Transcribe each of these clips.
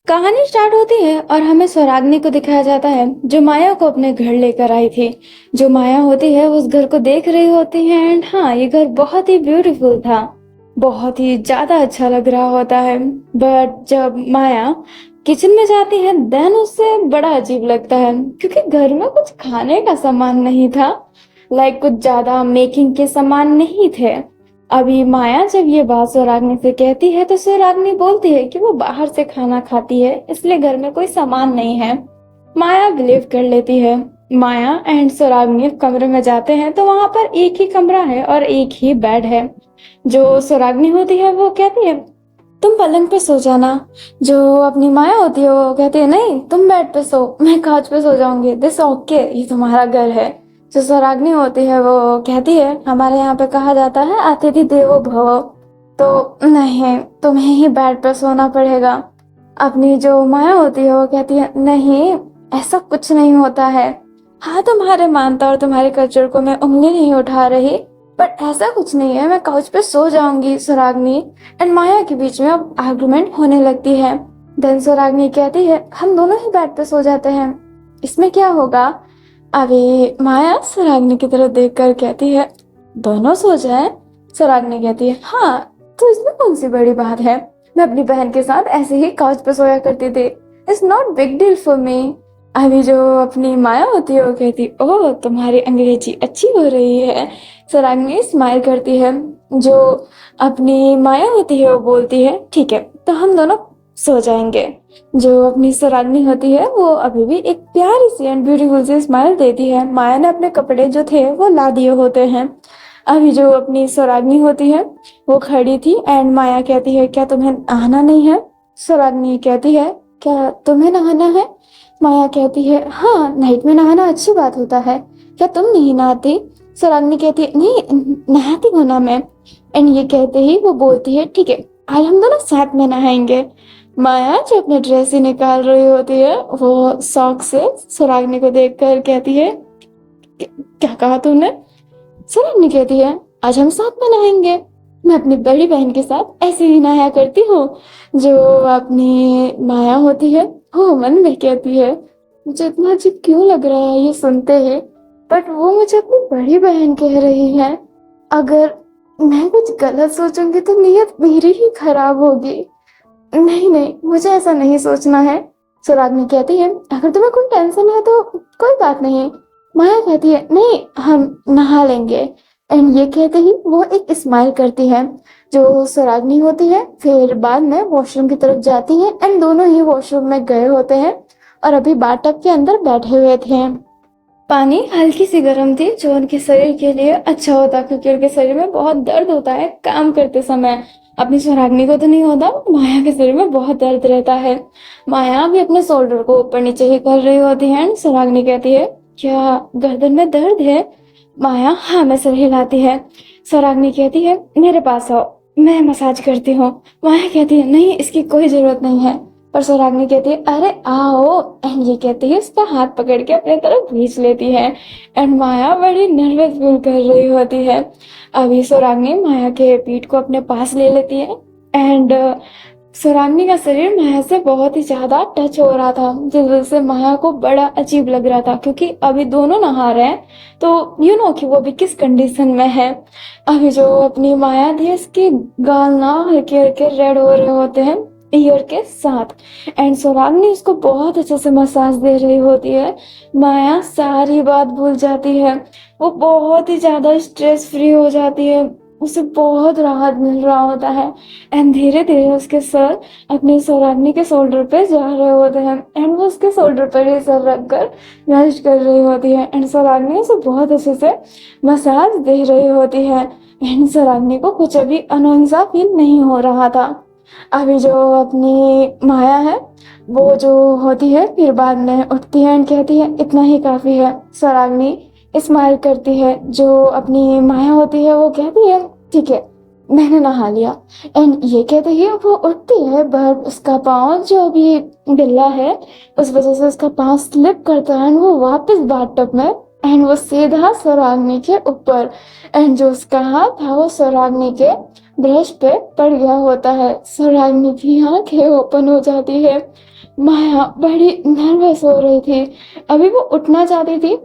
कहानी स्टार्ट होती है और हमें स्वराग्नि को दिखाया जाता है जो माया को अपने घर लेकर आई थी। जो माया होती है उस घर को देख रही होती है एंड हाँ, ये घर बहुत ही ब्यूटीफुल था। बहुत ही ज्यादा अच्छा लग रहा होता है। बट जब माया किचन में जाती है देन उससे बड़ा अजीब लगता है क्योंकि घर में कुछ खाने का सामान नहीं था। कुछ ज्यादा मेकिंग के सामान नहीं थे। अभी माया जब ये बात स्वराग्नि से कहती है तो स्वराग्नि बोलती है कि वो बाहर से खाना खाती है इसलिए घर में कोई सामान नहीं है। माया बिलीव कर लेती है। माया एंड स्वराग्नि कमरे में जाते हैं तो वहां पर एक ही कमरा है और एक ही बेड है। जो स्वराग्नि होती है वो कहती है तुम पलंग पे सो जाना। जो अपनी माया होती है वो कहती है नहीं, तुम बेड पे सो, मैं कांच पे सो जाऊंगी, दिस ओके, ये तुम्हारा घर है। जो स्वराग्नि होती है वो कहती है हमारे यहाँ पे कहा जाता है अतिथि देवो भव, तो नहीं, तुम्हें ही बेड पे सोना पड़ेगा। अपनी जो माया होती है वो कहती है नहीं, ऐसा कुछ नहीं होता है। हाँ, तुम्हारे मानता और तुम्हारे कल्चर को मैं उंगली नहीं उठा रही, बट ऐसा कुछ नहीं है, मैं काउच पे सो जाऊंगी। स्वराग्नि एंड माया के बीच में अब आर्गुमेंट होने लगती है। देन स्वराग्नि कहती है हम दोनों ही बेड पे सो जाते हैं, इसमें क्या होगा। अभी माया स्वराग्नि की तरफ देखकर कहती है दोनों सो जाए। स्वराग्नि कहती है हाँ, तो इसमें कौन सी बड़ी बात है, मैं अपनी बहन के साथ ऐसे ही काउच पे सोया करती थी, it's not big deal for me. अभी जो अपनी माया होती है वो कहती ओह, तुम्हारी अंग्रेजी अच्छी हो रही है। स्वराग्नि स्माइल करती है। जो अपनी माया होती है वो बोलती है ठीक है, तो हम दोनों सो जाएंगे। जो अपनी स्वराग्नि होती है वो अभी भी एक प्यारी सी एंड ब्यूटीफुल सी स्माइल देती है। माया ने अपने कपड़े जो थे वो ला दिए होते हैं। अभी जो अपनी स्वराग्नि होती है वो खड़ी थी एंड माया कहती है क्या तुम्हें नहाना नहीं है। स्वराग्नि कहती है क्या तुम्हें नहाना है। माया कहती है हाँ, नाइट में नहाना अच्छी बात होता है, क्या तुम नहीं नहाती। स्वराग्नि कहती है नहीं, नहाती हूँ ना मैं। एंड ये कहते ही वो बोलती है ठीक है, आज हम दोनों साथ में नहाएंगे। माया जो अपने ड्रेस ही निकाल रही होती है वो शौक से स्वराग्नि को देखकर कहती है क्या कहा तूने। स्वराग्नि कहती है आज हम साथ में नहाएंगे, मैं अपनी बड़ी बहन के साथ ऐसे ही नहाया करती हूँ। जो अपनी माया होती है वो मन में कहती है मुझे इतना अजीब क्यों लग रहा है ये सुनते ही, बट वो मुझे अपनी बड़ी बहन कह रही है, अगर मैं कुछ गलत सोचूंगी तो नीयत मेरी ही खराब होगी। नहीं नहीं, मुझे ऐसा नहीं सोचना है। स्वराग्नि कहती है अगर तुम्हें कोई टेंशन है तो कोई बात नहीं। माया कहती है नहीं, हम नहा लेंगे। एंड ये कहते ही वो एक स्माइल करती है। जो स्वराग्नि होती है फिर बाद में वॉशरूम की तरफ जाती है एंड दोनों ही वॉशरूम में गए होते हैं और अभी बाथटब के अंदर बैठे हुए थे। पानी हल्की सी गर्म थी जो उनके शरीर के लिए अच्छा होता क्योंकि उनके शरीर में बहुत दर्द होता है काम करते समय। अपनी स्वराग्नि को तो नहीं होता, माया के शरीर में बहुत दर्द रहता है। माया भी अपने शोल्डर को ऊपर नीचे ही कर रही होती है। स्वराग्नि कहती है क्या गर्दन में दर्द है। माया हाँ में सिर हिलाती है। स्वराग्नि कहती है मेरे पास आओ, मैं मसाज करती हूँ। माया कहती है नहीं, इसकी कोई जरूरत नहीं है। पर स्वराग्नि कहती है अरे आओ। एंड ये कहती है उसका हाथ पकड़ के अपने तरफ खींच लेती है। एंड माया बड़ी नर्वस फील कर रही होती है। अभी स्वराग्नि माया के पीठ को अपने पास ले लेती है एंड स्वराग्नि का शरीर माया से बहुत ही ज्यादा टच हो रहा था जिस वजह से माया को बड़ा अजीब लग रहा था क्योंकि अभी दोनों नहा रहे हैं तो कि वो भी किस कंडीशन में है। अभी जो अपनी माया थी उसके गाल ना हल्के हल्के रेड हो रहे होते हैं ईयर के साथ। एंड स्वराग्नि उसको बहुत अच्छे से मसाज दे रही होती है। माया सारी बात भूल जाती है, वो बहुत ही ज्यादा स्ट्रेस फ्री हो जाती है, उसे बहुत राहत मिल रहा होता है। एंड धीरे धीरे उसके सर अपने स्वराग्नि के शोल्डर पे जा रहे होते हैं एंड वो उसके शोल्डर पर ही सर रखकर रेस्ट कर रही होती है। एंड स्वराग्नि उसे बहुत अच्छे से मसाज दे रही होती है। एंड स्वराग्नि को कुछ अभी अनोइंग फील नहीं हो रहा था। अभी जो अपनी माया है वो जो होती है फिर बाद में उठती है एंड कहती है इतना ही काफी है। स्वराग्नि स्माइल करती है। जो अपनी माया होती है वो कहती है ठीक है, मैंने नहा लिया। एंड ये कहते ही वो उठती है बट उसका पाँव जो अभी ढीला है उस वजह से उसका पाँव स्लिप करता है एंड वो वापस बाथटब में एंड वो सीधा स्वराग्नि के ऊपर। एंड जो उसका हाथ था वो स्वराग्नि के ब्रश पे पड़ गया होता है। स्वराग्नि की आंखें ओपन हो जाती है। माया बड़ी नर्वस हो रही थी। अभी वो उठना चाहती थी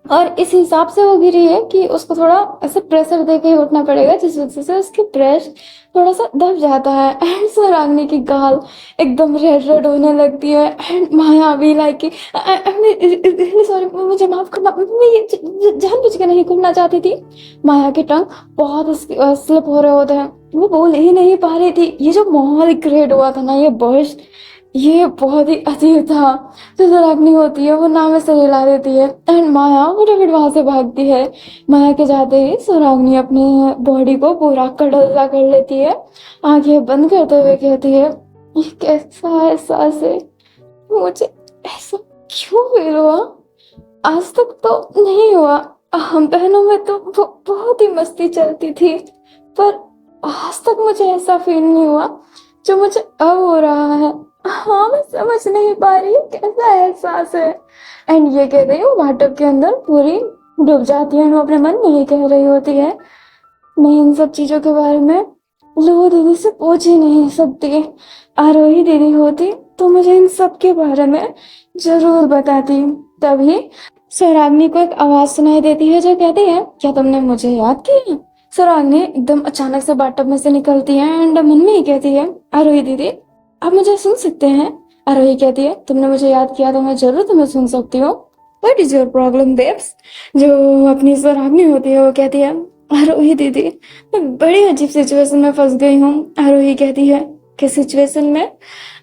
और इस हिसाब से वो गिरी है कि उसको थोड़ा ऐसे प्रेशर देके ही उठना पड़ेगा, जिस वजह से उसकी ब्रेस्ट थोड़ा सा दब जाता है एंड स्वराग्नि की गाल एकदम रेड रेड होने लगती है एंड माया भी लाइक कि सॉरी, मुझे माफ करना, मैं ये जानबूझ के नहीं करना चाहती थी। माया के टंग बहुत स्लिप हो रहे होते हैं, वो बोल ही नहीं पा रही थी। ये जो माहौल क्रिएट हुआ था ना, ये बर्स्ट, ये बहुत ही अजीब था। जो स्वराग्नि होती है वो नाव में से हिला देती है एंड माया फटाफट वहां से भागती है। माया के जाते ही स्वराग्नि अपनी बॉडी को पूरा कडल्ला कर लेती है, आंखें बंद करते हुए कहती है, ये कैसा एहसास है, मुझे ऐसा क्यों फील हुआ, आज तक तो नहीं हुआ। हम बहनों में तो बहुत ही मस्ती चलती थी, पर आज तक मुझे ऐसा फील नहीं हुआ जो मुझे अब हो रहा है। हाँ, मैं समझ नहीं पा रही कैसा एहसास है। एंड ये कह रही हूँ वाटर के अंदर पूरी डूब जाती है, वो अपने मन में ही कह रही होती है, मैं इन सब चीजों के बारे में लो दीदी से पूछ ही नहीं सकती। आरोही दीदी होती तो मुझे इन सब के बारे में जरूर बताती। तभी स्वराग्नि को एक आवाज सुनाई देती है जो कहती है, क्या तुमने मुझे याद किया? स्वराग्नि एकदम अचानक से बाथटब में से निकलती है एंड मन में ही कहती है, आरोही दीदी आप मुझे सुन सकते हैं? आरोही कहती है, तुमने मुझे याद किया तो मैं जरूर तुम्हें सुन सकती हूँ। What is your problem babes? जो अपनी स्वराग्नि होती है वो कहती है, आरोही दीदी मैं बड़ी अजीब सिचुएशन में फंस गई हूँ। आरोही कहती है, किस सिचुएशन में?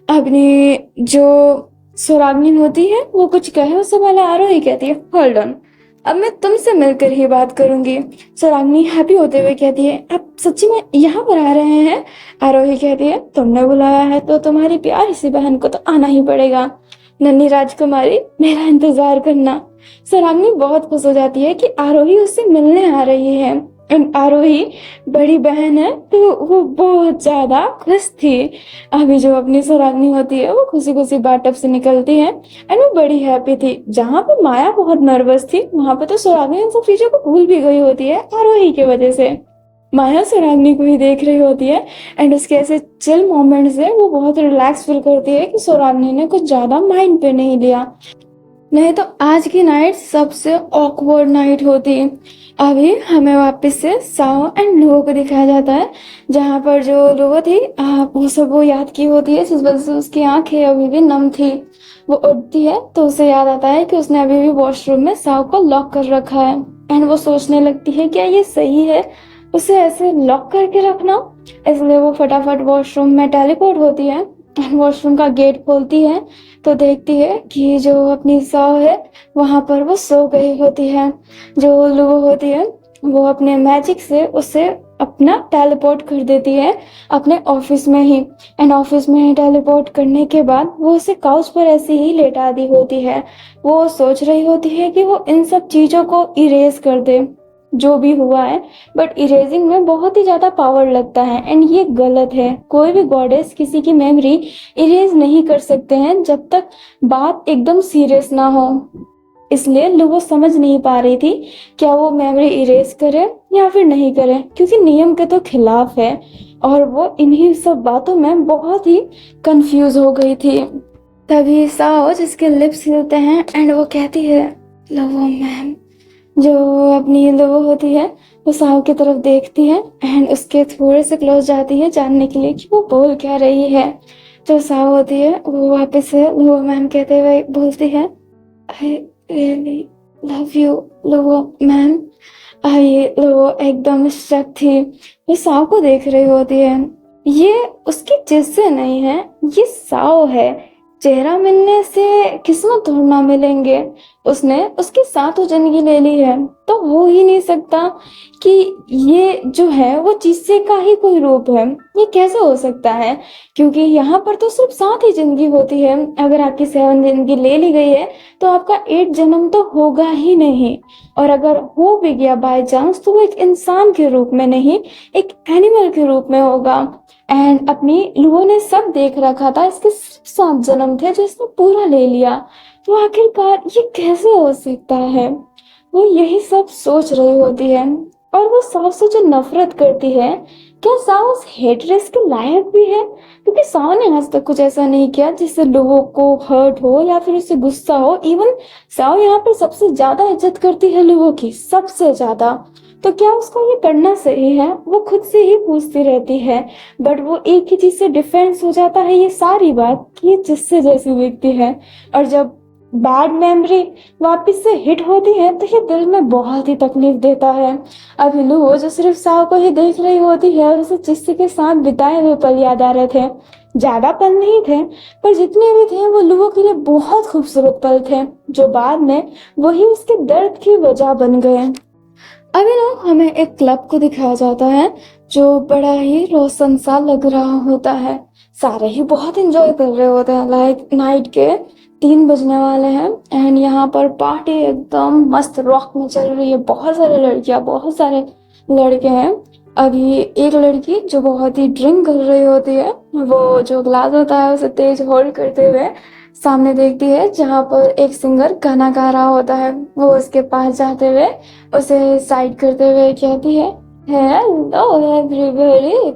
अपनी जो स्वराग्नि होती है वो कुछ कहे उससे पहले आरोही कहती है, होल्ड ऑन, अब मैं तुमसे मिलकर ही बात करूंगी। स्वराग्नि हैप्पी होते हुए कहती है, आप सच्ची में यहाँ पर आ रहे हैं? आरोही कहती है, तुमने बुलाया है तो तुम्हारी प्यारी सी बहन को तो आना ही पड़ेगा। नन्ही राजकुमारी मेरा इंतजार करना। स्वराग्नि बहुत खुश हो जाती है कि आरोही उससे मिलने आ रही है एंड आरोही बड़ी बहन है तो वो बहुत ज्यादा खुश थी। अभी जो अपनी स्वराग्नि होती है वो खुशी खुशी बाथटब से निकलती है एंड वो बड़ी हैप्पी थी। जहाँ पे माया बहुत नर्वस थी वहां पे तो स्वराग्नि इन सब चीजों को भूल भी गई होती है आरोही की वजह से। माया स्वराग्नि को ही देख रही होती है एंड उसके ऐसे चिल मोमेंट से वो बहुत रिलैक्स फील करती है कि स्वराग्नि ने कुछ ज्यादा माइंड पे नहीं लिया, नहीं तो आज की नाइट सबसे ऑकवर्ड नाइट होती। अभी हमें वापस से साओ एंड लुओ को दिखाया जाता है, जहाँ पर जो लुओ थी वो सब वो याद की होती है, जिस वजह से उसकी आंखें अभी भी नम थी। वो उठती है तो उसे याद आता है कि उसने अभी भी वॉशरूम में साओ को लॉक कर रखा है एंड वो सोचने लगती है क्या ये सही है उसे ऐसे लॉक करके रखना। इसलिए वो फटाफट वॉशरूम में टेलीपोर्ट होती है, वॉशरूम का गेट खोलती है तो देखती है कि जो अपनी साव है वहां पर वो सो गई होती है। जो लुओ होती है वो अपने मैजिक से उसे अपना टेलीपोर्ट कर देती है अपने ऑफिस में ही एंड ऑफिस में टेलीपोर्ट करने के बाद वो उसे काउच पर ऐसे ही लेटा दी होती है। वो सोच रही होती है कि वो इन सब चीजों को इरेज कर दे जो भी हुआ है, बट इरेजिंग में बहुत ही ज्यादा पावर लगता है एंड ये गलत है। कोई भी गॉडेस किसी की मेमोरी इरेज नहीं कर सकते हैं जब तक बात एकदम सीरियस ना हो। इसलिए लुओ समझ नहीं पा रही थी क्या वो मेमोरी इरेज करे या फिर नहीं करे, क्योंकि नियम के तो खिलाफ है और वो इन्हीं सब बातों में बहुत ही कंफ्यूज हो गई थी। तभी साओ जिसके लिप्स हिलते हैं एंड वो कहती है, लुओ मैम। जो अपनी लुओ होती है वो साओ की तरफ देखती है एंड उसके थोड़े से क्लोज जाती है जानने के लिए कि वो बोल क्या रही है। जो साओ होती है वो वापस से लुओ मैम कहते हुए बोलती है, I really love you Luo ma'am. ये लुओ एकदम शक थी, ये साओ को देख रही होती है। ये उसकी जिससे नहीं है, ये साओ है। चेहरा मिलने से किस्मत ढूंढना मिलेंगे, उसने उसके साथ वो जिंदगी ले ली है तो हो ही नहीं सकता कि ये जो है वो जिससे का ही कोई रूप है। ये कैसे हो सकता है, क्योंकि यहाँ पर तो सिर्फ 7 ही जिंदगी होती है। अगर आपकी 7 जिंदगी ले ली गई है तो आपका 8 जन्म तो होगा ही नहीं, और अगर हो भी गया बाय चांस तो वो एक इंसान के रूप में नहीं, एक एनिमल के रूप में होगा। एंड अपनी लुओ ने सब देख रखा था, इसके सिर्फ 7 जन्म थे जो इसने पूरा ले लिया, तो आखिरकार ये कैसे हो सकता है। वो यही सब सोच रही होती है और वो साफ से जो नफरत करती है क्या साओ उस हेड रेस के लायक भी है? क्योंकि साओ ने आज तक कुछ ऐसा नहीं किया जिससे लोगों को हर्ट हो या फिर उससे गुस्सा हो। इवन साओ यहाँ पर सबसे ज्यादा इज्जत करती है लोगों की, सबसे ज्यादा। तो क्या उसको ये करना सही है? वो खुद से ही पूछती रहती है। बट वो एक ही चीज से डिफेंस हो जाता है, ये सारी बात कि ये जिससे जैसी व्यक्ति है। और जब बैड मेमोरी वापस से हिट होती है तो ये दिल में बहुत ही तकलीफ देता है। अब लुओ जो सिर्फ साव को ही देख रही होती है और उसे जिस्सी के साथ बिताए हुए पल याद आ रहे थे। ज्यादा पल नहीं थे, पर जितने भी थे वो लुओ के लिए बहुत खूबसूरत पल थे, जो बाद में वही उसके दर्द की वजह बन गए। अभी ना हमें एक क्लब को दिखाया जाता है जो बड़ा ही रोशन सा लग रहा होता है। सारे ही बहुत एंजॉय कर रहे होते हैं। लाइक नाइट के 3 बजने वाले हैं एंड यहाँ पर पार्टी एकदम मस्त रॉक में चल रही है। बहुत सारे लड़कियां, बहुत सारे लड़के हैं। अभी एक लड़की जो बहुत ही ड्रिंक कर रही होती है, वो जो ग्लास होता है उसे तेज होल्ड करते हुए सामने देखती है जहाँ पर एक सिंगर गाना गा रहा होता है। वो उसके पास जाते हुए उसे साइड करते हुए कहती है, हेलो एवरीबॉडी,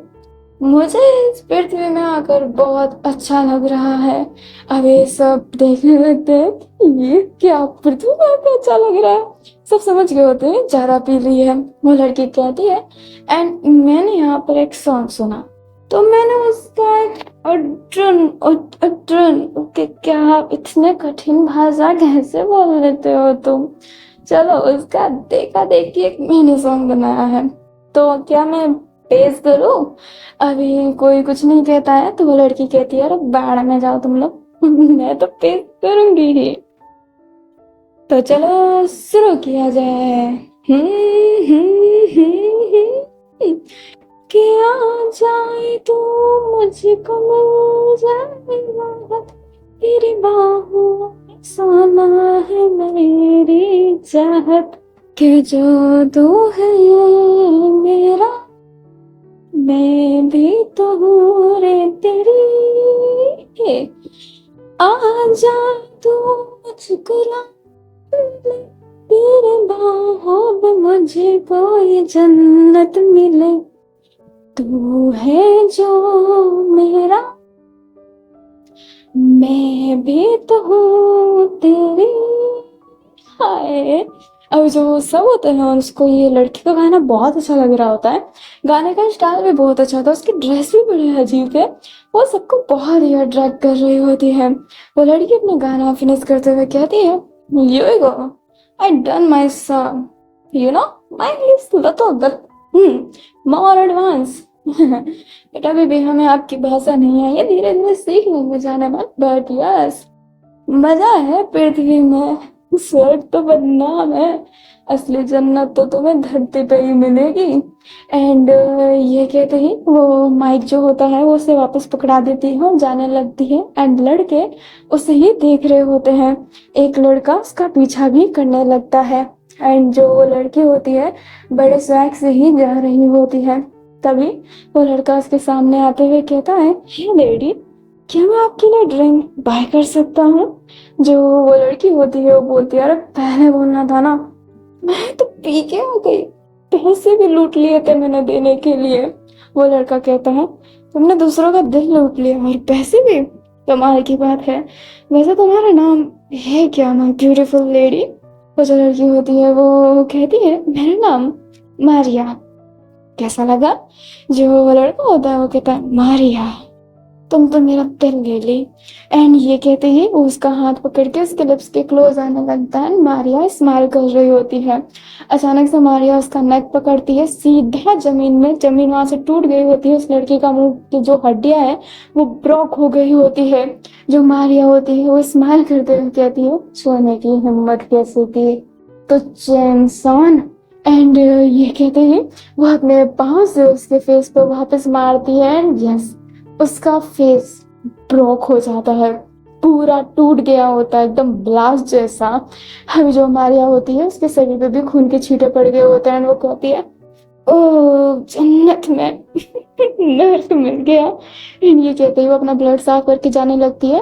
मुझे इस पृथ्वी में आकर बहुत अच्छा लग रहा है। अब ये सब देखने लगते हैं कि ये क्या पृथ्वी में आकर अच्छा लग रहा है। सब समझ गए होते हैं ज्यादा पी रही है। वो लड़की कहती है, एंड मैंने यहाँ पर एक सॉन्ग सुना तो मैंने उसका ओके, क्या आप इतने कठिन भाषा कैसे बोल लेते हो तुम? चलो, उसका देखा देखी एक मैंने सॉन्ग बनाया है, तो क्या मैं पेश करूं? अभी कोई कुछ नहीं कहता है तो वो लड़की कहती है, अरे बाढ़ में जाओ तुम लोग, मैं तो पेश करूंगी ही। तो चलो शुरू किया जाए। कि आ जाए तू मुझको मिल जाए राहत, तेरी बाहों में सोना है मेरी चाहत, कि जो तू है मेरा मैं भी तो हूँ रे तेरी। आ जा तू मुझको ले, तेरे बाहों में मुझे कोई जन्नत मिले, तू है जो मेरा मैं भी तो हूँ तेरी। हाय। अब जो सब होते हैं और उसको ये लड़की का गाना बहुत अच्छा लग रहा होता है। गाने का स्टाइल भी बहुत अच्छा था, उसकी ड्रेस भी बड़ी अजीब है। वो सबको बहुत ही अट्रैक्ट कर रही होती है। वो लड़की अपना गाना फिनिश करते हुए कहती है, you go, I done my song, you know, mine is little bit more advanced। बेटा बेबी, हमें आपकी भाषा नहीं है, ये धीरे धीरे सीख लेंगे जाने मन, बट यस मजा है पृथ्वी में। स्वर्ग तो बदनाम है, असली जन्नत तो तुम्हें धरती पे ही मिलेगी। एंड ये कहते ही वो माइक जो होता है वो उसे वापस पकड़ा देती है और जाने लगती है। एंड लड़के उसे ही देख रहे होते हैं। एक लड़का उसका पीछा भी करने लगता है। एंड जो वो लड़की होती है बड़े स्वैग से ही जा रही होती है। तभी वो लड़का उसके सामने आते हुए कहता है, हे लेडी, क्या मैं आपके लिए ड्रिंक बाय कर सकता हूँ? जो वो लड़की होती है वो बोलती है, अरे पहले बोलना था ना, मैं तो पी के आ गई, पैसे भी लूट लिए थे मैंने देने के लिए। वो लड़का कहता है, तुमने दूसरों का दिल लूट लिया और पैसे भी? कमाल की बात है। वैसे तुम्हारा नाम है क्या माय ब्यूटीफुल लेडी? वो जो लड़की होती है वो कहती है, मेरा नाम मारिया। कैसा लगा? जो वो लड़का होता है वो कहता है, मारिया तुम तो मेरा दिल ले ली। एंड ये कहते ही वो उसका हाथ पकड़ के उसके लिप्स के क्लोज आने लगता है। मारिया स्माइल कर रही होती है। अचानक से मारिया उसका नेक पकड़ती है सीधा जमीन में। जमीन वहां से टूट गई होती है। उस लड़की का मुंह की जो हड्डियां है वो ब्रोक हो गई होती है। जो मारिया होती है वो स्माइल करते हुए कहती है, सोने की हिम्मत कैसे की, तो चैनसन। एंड ये कहते ही वो अपने पाँव से उसके फेस पर वापस मारती है। एंड यस, उसका फेस ब्रोक हो जाता है, पूरा टूट गया होता है, एकदम ब्लास्ट जैसा। अभी जो मारिया होती है उसके शरीर पे भी खून के छींटे पड़ गए होते हैं। वो कहती है, ओ जन्नत में नर्क मिल गया। ये कहते ही वो अपना ब्लड साफ करके जाने लगती है।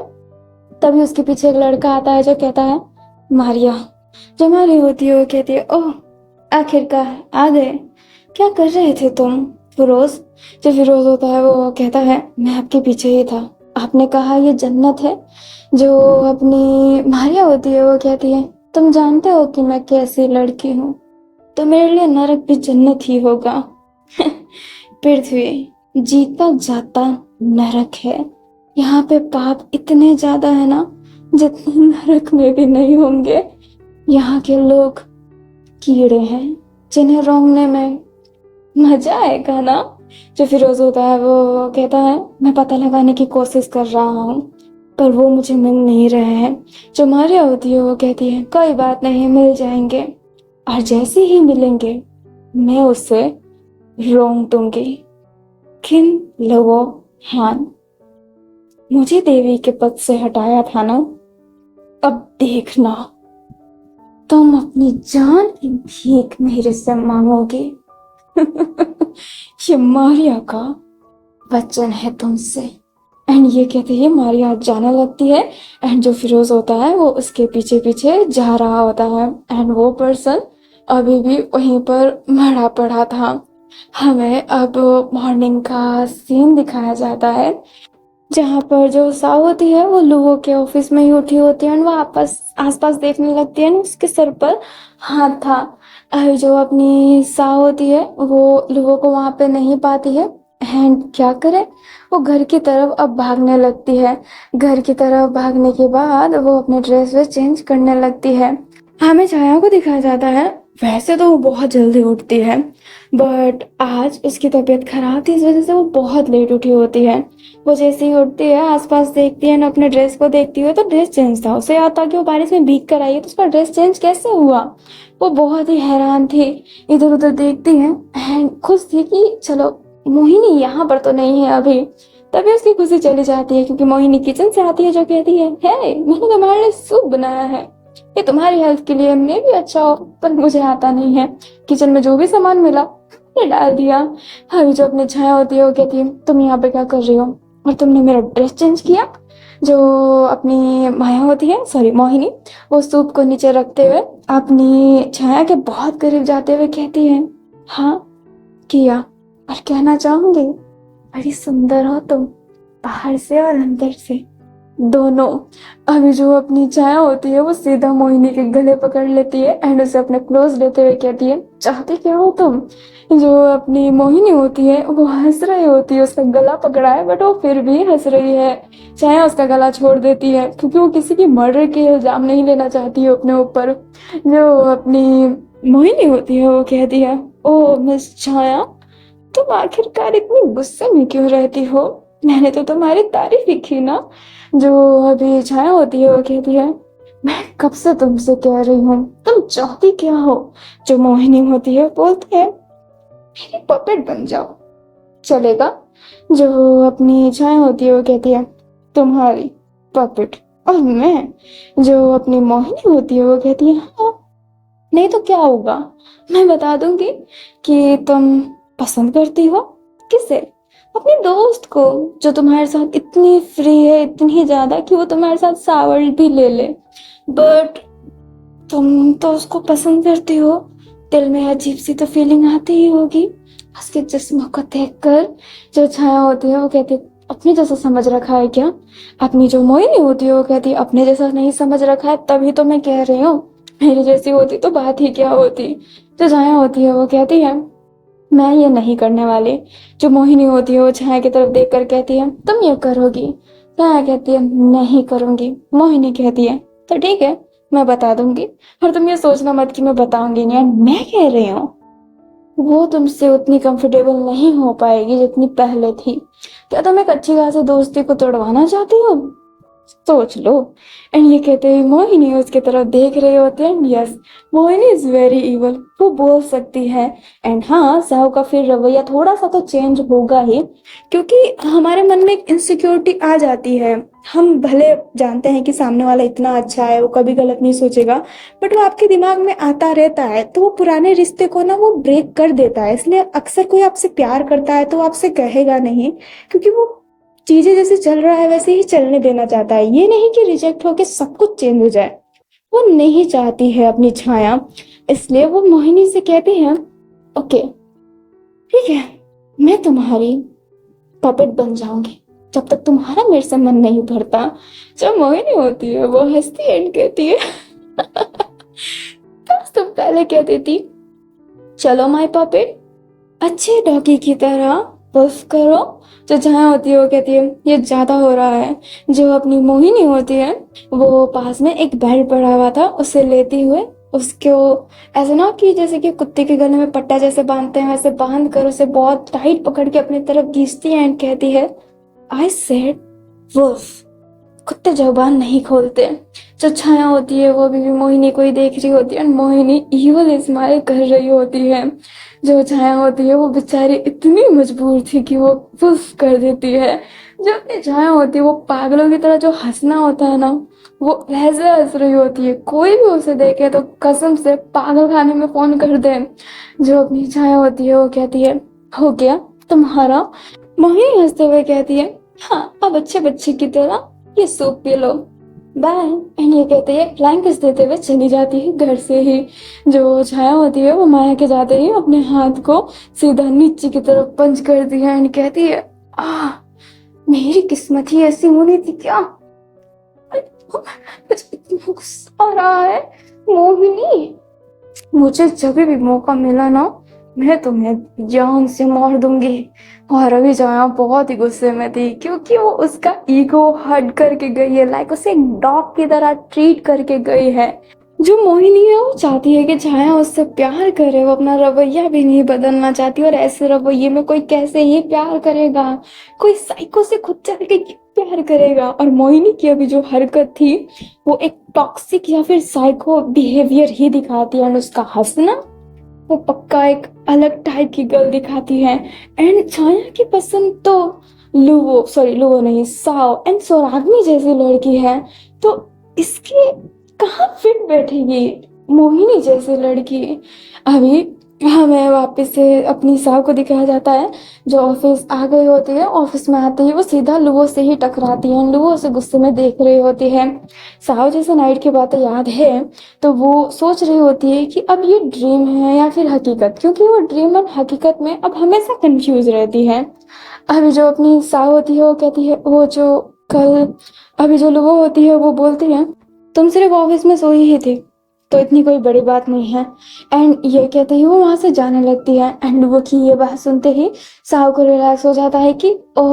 तभी उसके पीछे एक लड़का आता है जो कहता है, मारिया। जो मारिया होती है वो कहती है, ओह आखिरकार आ गए, क्या कर रहे थे तुम? फिरोज जो फिरोज होता है वो कहता है मैं आपके पीछे ही था, आपने कहा ये जन्नत है। जो अपनी मारिया होती है वो कहती है तुम जानते हो कि मैं कैसी लड़की हूँ, तो मेरे लिए नरक भी जन्नत ही होगा। पृथ्वी जीता जाता नरक है, यहाँ पे पाप इतने ज्यादा है ना जितने नरक में भी नहीं होंगे। यहाँ के लोग कीड़े हैं जिन्हें रोंगने में मजा आएगा ना। जो फिरोज होता है वो कहता है मैं पता लगाने की कोशिश कर रहा हूँ पर वो मुझे मिल नहीं रहे हैं। जो मारिया होती है वो कहती है कोई बात नहीं, मिल जाएंगे, और जैसे ही मिलेंगे मैं उससे रोंग दूंगी। किन लोगों, हाँ, मुझे देवी के पद से हटाया था ना, अब देखना तुम अपनी जान की भीख मेरे से मांगोगे। ये मारिया का वचन है तुमसे। एंड ये कहते ही मारिया जाने लगती है एंड जो फिरोज होता है वो उसके पीछे पीछे जा रहा होता है एंड वो पर्सन अभी भी वहीं पर मरा पड़ा था। हमें अब मॉर्निंग का सीन दिखाया जाता है जहाँ पर जो साव होती है वो लुवो के ऑफिस में ही उठी होती है और वो आपस आसपास देखने लगती है। उसके सर पर हाथ था। जो अपनी साव होती है वो लुवो को वहां पे नहीं पाती है एंड क्या करे, वो घर की तरफ अब भागने लगती है। घर की तरफ भागने के बाद वो अपने ड्रेस वेस चेंज करने लगती है। हमें छाया को दिखाया जाता है, वैसे तो वो बहुत जल्दी उठती है बट आज उसकी तबीयत खराब थी इस वजह से वो बहुत लेट उठी होती है। वो जैसे ही उठती है आसपास देखती है ना अपने ड्रेस को देखती है तो ड्रेस चेंज था। उसे याद था कि वो बारिश में भीग कर आई है तो उसका ड्रेस चेंज कैसे हुआ। वो बहुत ही हैरान थी, इधर उधर देखती है एंड खुश थी कि चलो मोहिनी यहाँ पर तो नहीं है अभी। तभी उसकी खुशी चली जाती है क्योंकि मोहिनी किचन से आती है जो कहती है मैंने तुम्हारे लिए सूप बनाया है, ये तुम्हारी हेल्थ के लिए मे भी अच्छा हो पर मुझे आता नहीं है। किचन में जो भी सामान मिला ये डाल दिया। अभी जो अपनी छाया होती है वो कहती है तुम यहाँ पे क्या कर रही हो और तुमने मेरा ड्रेस चेंज किया। जो अपनी माया होती है सॉरी मोहिनी वो सूप को नीचे रखते हुए अपनी छाया के बहुत करीब जाते हुए कहती है हाँ किया, और कहना चाहूंगी बड़ी सुंदर हो तुम, बाहर से और अंदर से दोनों। अभी जो अपनी छाया होती है वो सीधा मोहिनी के गले पकड़ लेती है एंड उसे अपने क्लोज लेते हुए कहती है चाहती क्या हो तुम। जो अपनी मोहिनी होती है वो हंस रही होती है, उसका गला पकड़ा है बट वो फिर भी हंस रही है। छाया उसका गला छोड़ देती है क्योंकि वो किसी की मर्डर के इल्जाम नहीं लेना चाहती है अपने ऊपर। जो अपनी मोहिनी होती है वो कहती है ओ मिस छाया, तुम आखिरकार इतनी गुस्से में क्यों रहती हो, मैंने तो तुम्हारी तारीफ ही की ना। जो अभी छाया होती है वो कहती है मैं कब से तुमसे कह रही हूँ तुम चाहती क्या हो। जो मोहिनी होती है बोलती है मेरी पपेट बन जाओ चलेगा। जो अपनी छाया होती है वो कहती है तुम्हारी पपेट, और मैं जो अपनी मोहिनी होती है वो कहती है हाँ नहीं तो क्या होगा, मैं बता दूंगी कि तुम पसंद करती हो। किसे, अपने दोस्त को जो तुम्हारे साथ इतनी फ्री है इतनी ज्यादा कि वो तुम्हारे साथ सावर भी ले ले, बट तुम तो उसको पसंद करती हो। दिल में अजीब सी तो फीलिंग आती ही होगी उसके जिस्म को देखकर। जो छाया होती है वो कहती अपने जैसा समझ रखा है क्या। अपनी जो मोहिनी होती है वो कहती अपने जैसा नहीं समझ रखा है तभी तो मैं कह रही हूँ, मेरी जैसी होती तो बात ही क्या होती। जो छाया होती है वो कहती है मैं ये नहीं करने वाली। जो मोहिनी होती है वो छाया की तरफ देखकर कहती है तुम ये करोगी। छाया कहती है नहीं करूंगी। मोहिनी कहती है तो ठीक है मैं बता दूंगी, और तुम ये सोचना मत कि मैं बताऊंगी नहीं। मैं कह रही हूँ वो तुमसे उतनी कंफर्टेबल नहीं हो पाएगी जितनी पहले थी। क्या तुम एक अच्छी खासी दोस्ती को तोड़वाना चाहती हो, सोच लो। एंड ये कहते हुए मोहिनी उसकी तरफ देख रहे होते हैं। Yes Mohini is very evil, वो बोल सकती है। एंड हाँ साहु का फिर रवैया थोड़ा सा तो चेंज होगा ही क्योंकि हमारे मन में एक इनसिक्योरिटी आ जाती है। हम भले जानते हैं कि सामने वाला इतना अच्छा है वो कभी गलत नहीं सोचेगा बट वो आपके दिमाग में आता रहता है तो वो पुराने रिश्ते को ना वो ब्रेक कर देता है। इसलिए अक्सर कोई आपसे प्यार करता है तो आपसे कहेगा नहीं क्योंकि वो चीजें जैसे चल रहा है वैसे ही चलने देना चाहता है। ये नहीं कि रिजेक्ट होके सब कुछ चेंज हो जाए, वो नहीं चाहती है अपनी छाया। इसलिए वो मोहिनी से कहती है ओके ठीक है मैं तुम्हारी पपेट बन जाऊंगी जब तक तुम्हारा मेरे से मन नहीं भरता। जब मोहिनी होती है वो हंसती एंड कहती है बस तुम पहले कह देती, चलो माय पपेट, अच्छे डॉगी की तरह पुश करो। जो जहाँ होती है वो कहती है ये ज्यादा हो रहा है। जो अपनी मोहिनी होती है वो पास में एक बेल्ट पड़ा हुआ था उसे लेती हुए उसको ऐसे ना कि जैसे कि कुत्ते के गले में पट्टा जैसे बांधते हैं वैसे बांध कर उसे बहुत टाइट पकड़ के अपनी तरफ खींचती है एंड कहती है, आई सेड वुल्फ। कुत्ते जुबान नहीं खोलते। जो छाया होती है वो अभी भी मोहिनी को ही देख रही होती है और मोहिनी इविल स्माइल कर रही होती है। जो छाया होती है वो बेचारी इतनी मजबूर थी कि वो वुल्फ कर देती है। जो अपनी छाया होती है वो पागलों की तरह जो हंसना होता है ना वो वैसे हंस रही होती है। कोई भी उसे देखे तो कसम से पागल खाने में फोन कर दे। जो अपनी छाया होती है वो कहती है, हो गया तुम्हारा। मोहिनी हंसते हुए कहती है, हाँ अब अच्छे बच्चे की तरह ये सूप पी लो, बाय। एंड ये कहते ही फ्लाइंग किस देते हुए चली जाती है घर से ही। जो छाया होती है वो माया के जाते ही अपने हाथ को सीधा नीचे की तरफ पंच करती है एंड कहती है, आ मेरी किस्मत ही ऐसी होनी थी क्या। मुझे इतना गुस्सा आ रहा है मोहिनी, मुझे जब भी मौका मिला ना मैं तुम्हें जान से मार दूंगी। और अभी जया बहुत ही गुस्से में थी क्योंकि वो उसका ईगो हर्ट करके गई है, लाइक उसे एक डॉग की तरह ट्रीट करके गई है। जो मोहिनी है वो चाहती है कि छाया उससे प्यार करे, वो अपना रवैया भी नहीं बदलना चाहती और ऐसे रवैये में कोई कैसे ही प्यार करेगा। कोई साइको से खुद चल के क्यों प्यार करेगा। और मोहिनी की अभी जो हरकत थी वो एक टॉक्सिक या फिर साइको बिहेवियर ही दिखाती है और उसका हंसना वो पक्का एक अलग टाइप की गर्ल दिखाती है। एंड छाया की पसंद तो लुवो नहीं साओ एंड सौराग्नी जैसी लड़की है। तो इसकी कहाँ फिट बैठेगी मोहिनी जैसी लड़की। अभी हमें वापस से अपनी साव को दिखाया जाता है जो ऑफिस आ गई होती है। ऑफिस में आते ही वो सीधा लुवो से ही टकराती है। लुवो उसे गुस्से में देख रही होती है। साव जैसे नाइट की बातें याद है तो वो सोच रही होती है कि अब ये ड्रीम है या फिर हकीकत, क्योंकि वो ड्रीम और हकीकत में अब हमेशा कंफ्यूज रहती है। अभी जो अपनी साव होती है वो कहती है वो जो कल अभी जो लुवो होती है वो बोलती है, तुम सिर्फ ऑफिस में सोई ही थी तो इतनी कोई बड़ी बात नहीं है। एंड ये कहते ही वो वहां से जाने लगती है। एंड वो की ये बात सुनते ही साव को रिलैक्स हो जाता है कि ओ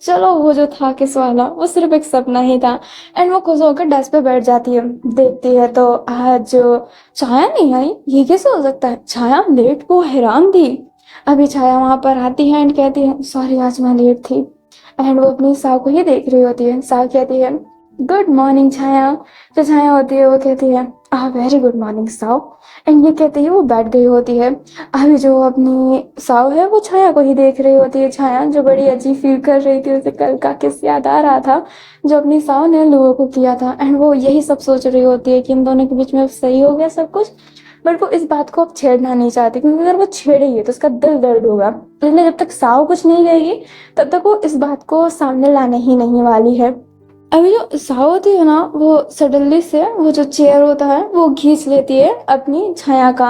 चलो वो जो था किस वाला वो सिर्फ एक सपना ही था। एंड वो खुश होकर डेस्क पे बैठ जाती है। देखती है तो आज छाया नहीं आई, ये कैसे हो सकता है, छाया लेट, वो हैरान थी। अभी छाया वहां पर आती है एंड कहती है सॉरी आज मैं लेट थी। एंड वो अपनी साव को ही देख रही होती है। साव कहती है गुड मॉर्निंग छाया। जो छाया होती है वो कहती है very good morning Sao. And ये कहते ही वो बैठ गई होती है। अभी जो अपनी साव है वो छाया को ही देख रही होती है। छाया जो बड़ी अजीब फील कर रही थी, उसे कल का किस याद आ रहा था जो अपनी साव ने लोगों को किया था। एंड वो यही सब सोच रही होती है कि इन दोनों के बीच में सही हो गया सब कुछ। बट वो इस बात को अब छेड़ना नहीं चाहती क्योंकि अगर वो छेड़ेगी तो उसका दिल दर्द होगा। इसलिए जब तक साव कुछ नहीं कहेगी तब तक वो इस बात को सामने लाने ही नहीं वाली है। अभी जो साव होती है ना वो सडनली से वो जो चेयर होता है वो खींच लेती है अपनी छाया का।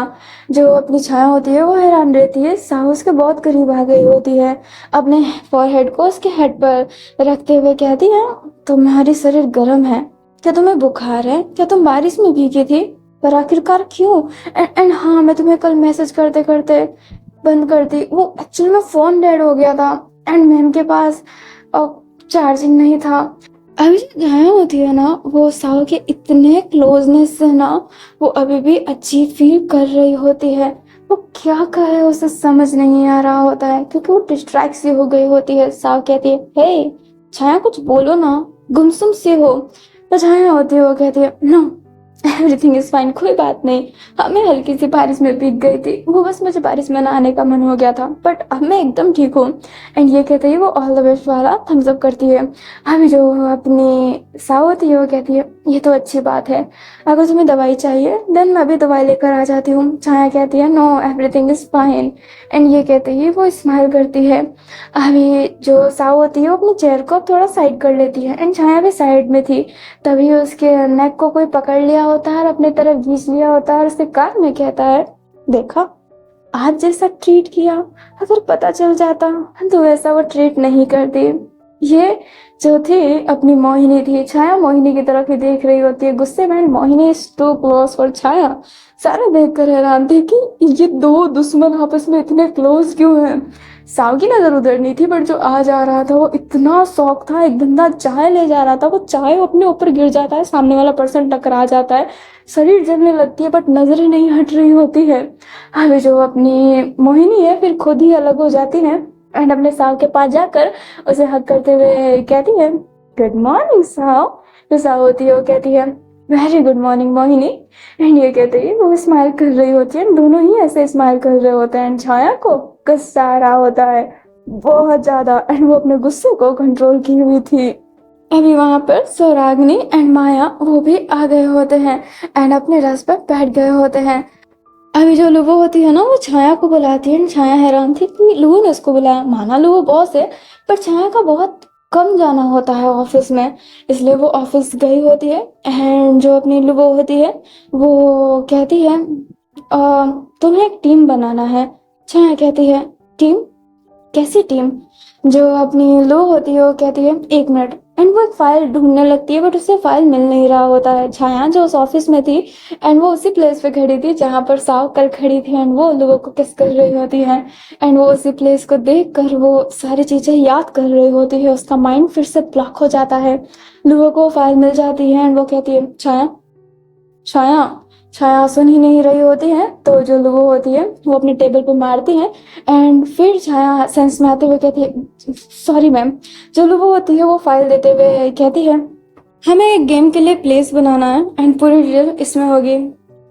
जो अपनी छाया होती है वो हैरान रहती है। साव उसके बहुत करीब आ गई होती है। अपने फॉरहेड को उसके हेड पर रखते हुए कहती है तुम्हारी शरीर गर्म है, क्या तुम्हें बुखार है, क्या तुम बारिश में भीगी थी, पर आखिरकार क्यों। एंड हाँ मैं तुम्हें कल मैसेज करते करते बंद कर दी, वो एक्चुअली में फोन डेड हो गया था एंड मैम के पास चार्जिंग नहीं था। अभी जो छाया होती है ना वो साव के इतने क्लोजनेस से ना वो अभी भी अच्छी फील कर रही होती है। वो क्या करे उसे समझ नहीं आ रहा होता है क्योंकि वो डिस्ट्रैक्ट सी हो गई होती है। साव कहती है हे छाया कुछ बोलो ना, गुमसुम सी हो। तो छाया होती है वो कहती है नो एवरीथिंग इज फाइन, कोई बात नहीं। हाँ मैं हल्की सी बारिश में भीग गई थी, वो बस मुझे बारिश में नहाने का मन हो गया था, बट अब मैं एकदम ठीक हूँ। एंड ये कहते ही वो ऑल द बेस्ट वाला थम्स अप करती है। अभी जो अपनी साव होती है वो कहती है ये तो अच्छी बात है, अगर तुम्हें दवाई चाहिए देन मैं भी दवाई लेकर आ जाती हूँ। छाया कहती है know everything is fine. And ये कहते ही वो स्माइल करती है। अभी जो साव होती है वो अपनी चेयर को थोड़ा साइड कर लेती है एंड छाया भी साइड में थी। तभी उसके नेक को कोई पकड़ लिया होता है और अपने तरफ खींच लिया होता है और उसके कान में कहता है देखा आज जैसा ट्रीट किया, अगर पता चल जाता तो वैसा वो ट्रीट नहीं करती। ये जो थी अपनी मोहिनी थी, छाया मोहिनी की तरफ ही देख रही होती है गुस्से में। Mohini is too close for Chhaya. सारा देखकर हैरान थी कि ये दो दुश्मन आपस में इतने क्लोज क्यों हैं। साव की नजर उधर नहीं थी, बट जो आ जा रहा था वो इतना शौक था। एक बंदा चाय ले जा रहा था, वो चाय अपने ऊपर गिर जाता है, सामने वाला पर्सन टकरा जाता है, शरीर जलने लगती है, बट नजरें नहीं हट रही होती है। अभी जो अपनी मोहिनी है फिर खुद ही अलग हो जाती है एंड अपने साव के पास जाकर उसे हक करते हुए कहती है, गुड मॉर्निंग साव। जो साव होती है वो कहती है, very good morning Mohini. And ये कहते ही वो स्माइल कर रही होती है, दोनों ही ऐसे स्माइल कर रहे होते हैं। छाया को गुस्सा आ रहा होता है बहुत ज्यादा एंड वो अपने गुस्से को कंट्रोल की हुई थी। अभी वहां पर सौराग्नी एंड माया वो भी आ गए होते हैं एंड अपने रस पर बैठ गए होते हैं। अभी जो लुबो होती है ना वो छाया को बुलाती है। छाया हैरान थी कि लुबो ने उसको बुलाया, माना लुबो बॉस है, पर छाया का बहुत कम जाना होता है ऑफिस में, इसलिए वो ऑफिस गई होती है। एंड जो अपनी लुबो होती है वो कहती है, तुम्हें एक टीम बनाना है। छाया कहती है, टीम? कैसी टीम? जो अपनी लो होती है वो कहती है, एक मिनट। एंड वो एक फाइल ढूंढने लगती है, बट उसे फाइल मिल नहीं रहा होता है। छाया जो उस ऑफिस में थी एंड वो उसी प्लेस पे खड़ी थी जहां पर साव कल खड़ी थी एंड वो लोगों को किस कर रही होती है। एंड वो उसी प्लेस को देख कर वो सारी चीजें याद कर रही होती है, उसका माइंड फिर से ब्लॉक हो जाता है। लोगों को फाइल मिल जाती है एंड वो कहती है, छाया छाया। छाया सुन ही नहीं रही होती है, तो जो लुबो होती है वो अपने टेबल पे मारती है एंड फिर छाया सेंस में आते हुए कहती है, सॉरी मैम। जो लुबो होती है वो फाइल देते हुए कहती है, हमें एक गेम के लिए प्लेस बनाना है एंड पूरी डिटेल इसमें होगी,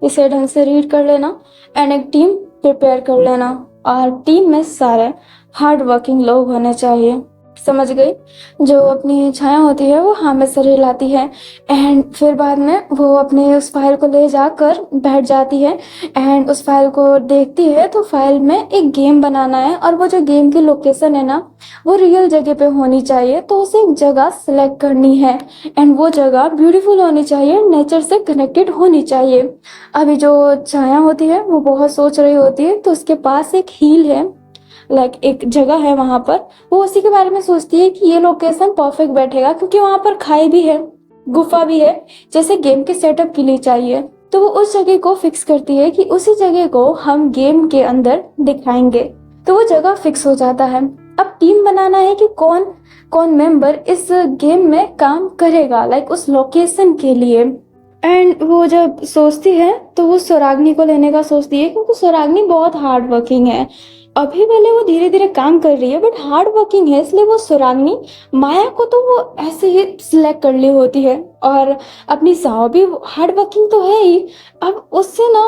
इसे ढंग से रीड कर लेना एंड एक टीम प्रिपेयर कर लेना, और टीम में सारे हार्ड वर्किंग लोग होने चाहिए। समझ गई? जो अपनी छाया होती है वो हाँ में सर हिलाती है एंड फिर बाद में वो अपने उस फाइल को ले जाकर बैठ जाती है एंड उस फाइल को देखती है। तो फाइल में एक गेम बनाना है और वो जो गेम की लोकेशन है ना वो रियल जगह पे होनी चाहिए, तो उसे एक जगह सिलेक्ट करनी है एंड वो जगह ब्यूटीफुल होनी चाहिए, नेचर से कनेक्टेड होनी चाहिए। अभी जो छाया होती है वो बहुत सोच रही होती है, तो उसके पास एक हील है, लाइक एक जगह है वहां पर, वो उसी के बारे में सोचती है कि ये लोकेशन परफेक्ट बैठेगा क्योंकि वहां पर खाई भी है, गुफा भी है, जैसे गेम के सेटअप के लिए चाहिए। तो वो उस जगह को फिक्स करती है कि उसी जगह को हम गेम के अंदर दिखाएंगे। तो वो जगह फिक्स हो जाता है। अब टीम बनाना है कि कौन कौन मेंबर इस गेम में काम करेगा, लाइक उस लोकेशन के लिए। एंड वो जब सोचती है तो वो स्वराग्नि को लेने का सोचती है, क्योंकि स्वराग्नि बहुत हार्ड वर्किंग है। अभी भले वो धीरे धीरे काम कर रही है बट हार्ड वर्किंग है, इसलिए वो स्वराग्नि माया को तो वो ऐसे ही सिलेक्ट कर ली होती है। और अपनी साव भी हार्ड वर्किंग तो है ही। अब उससे ना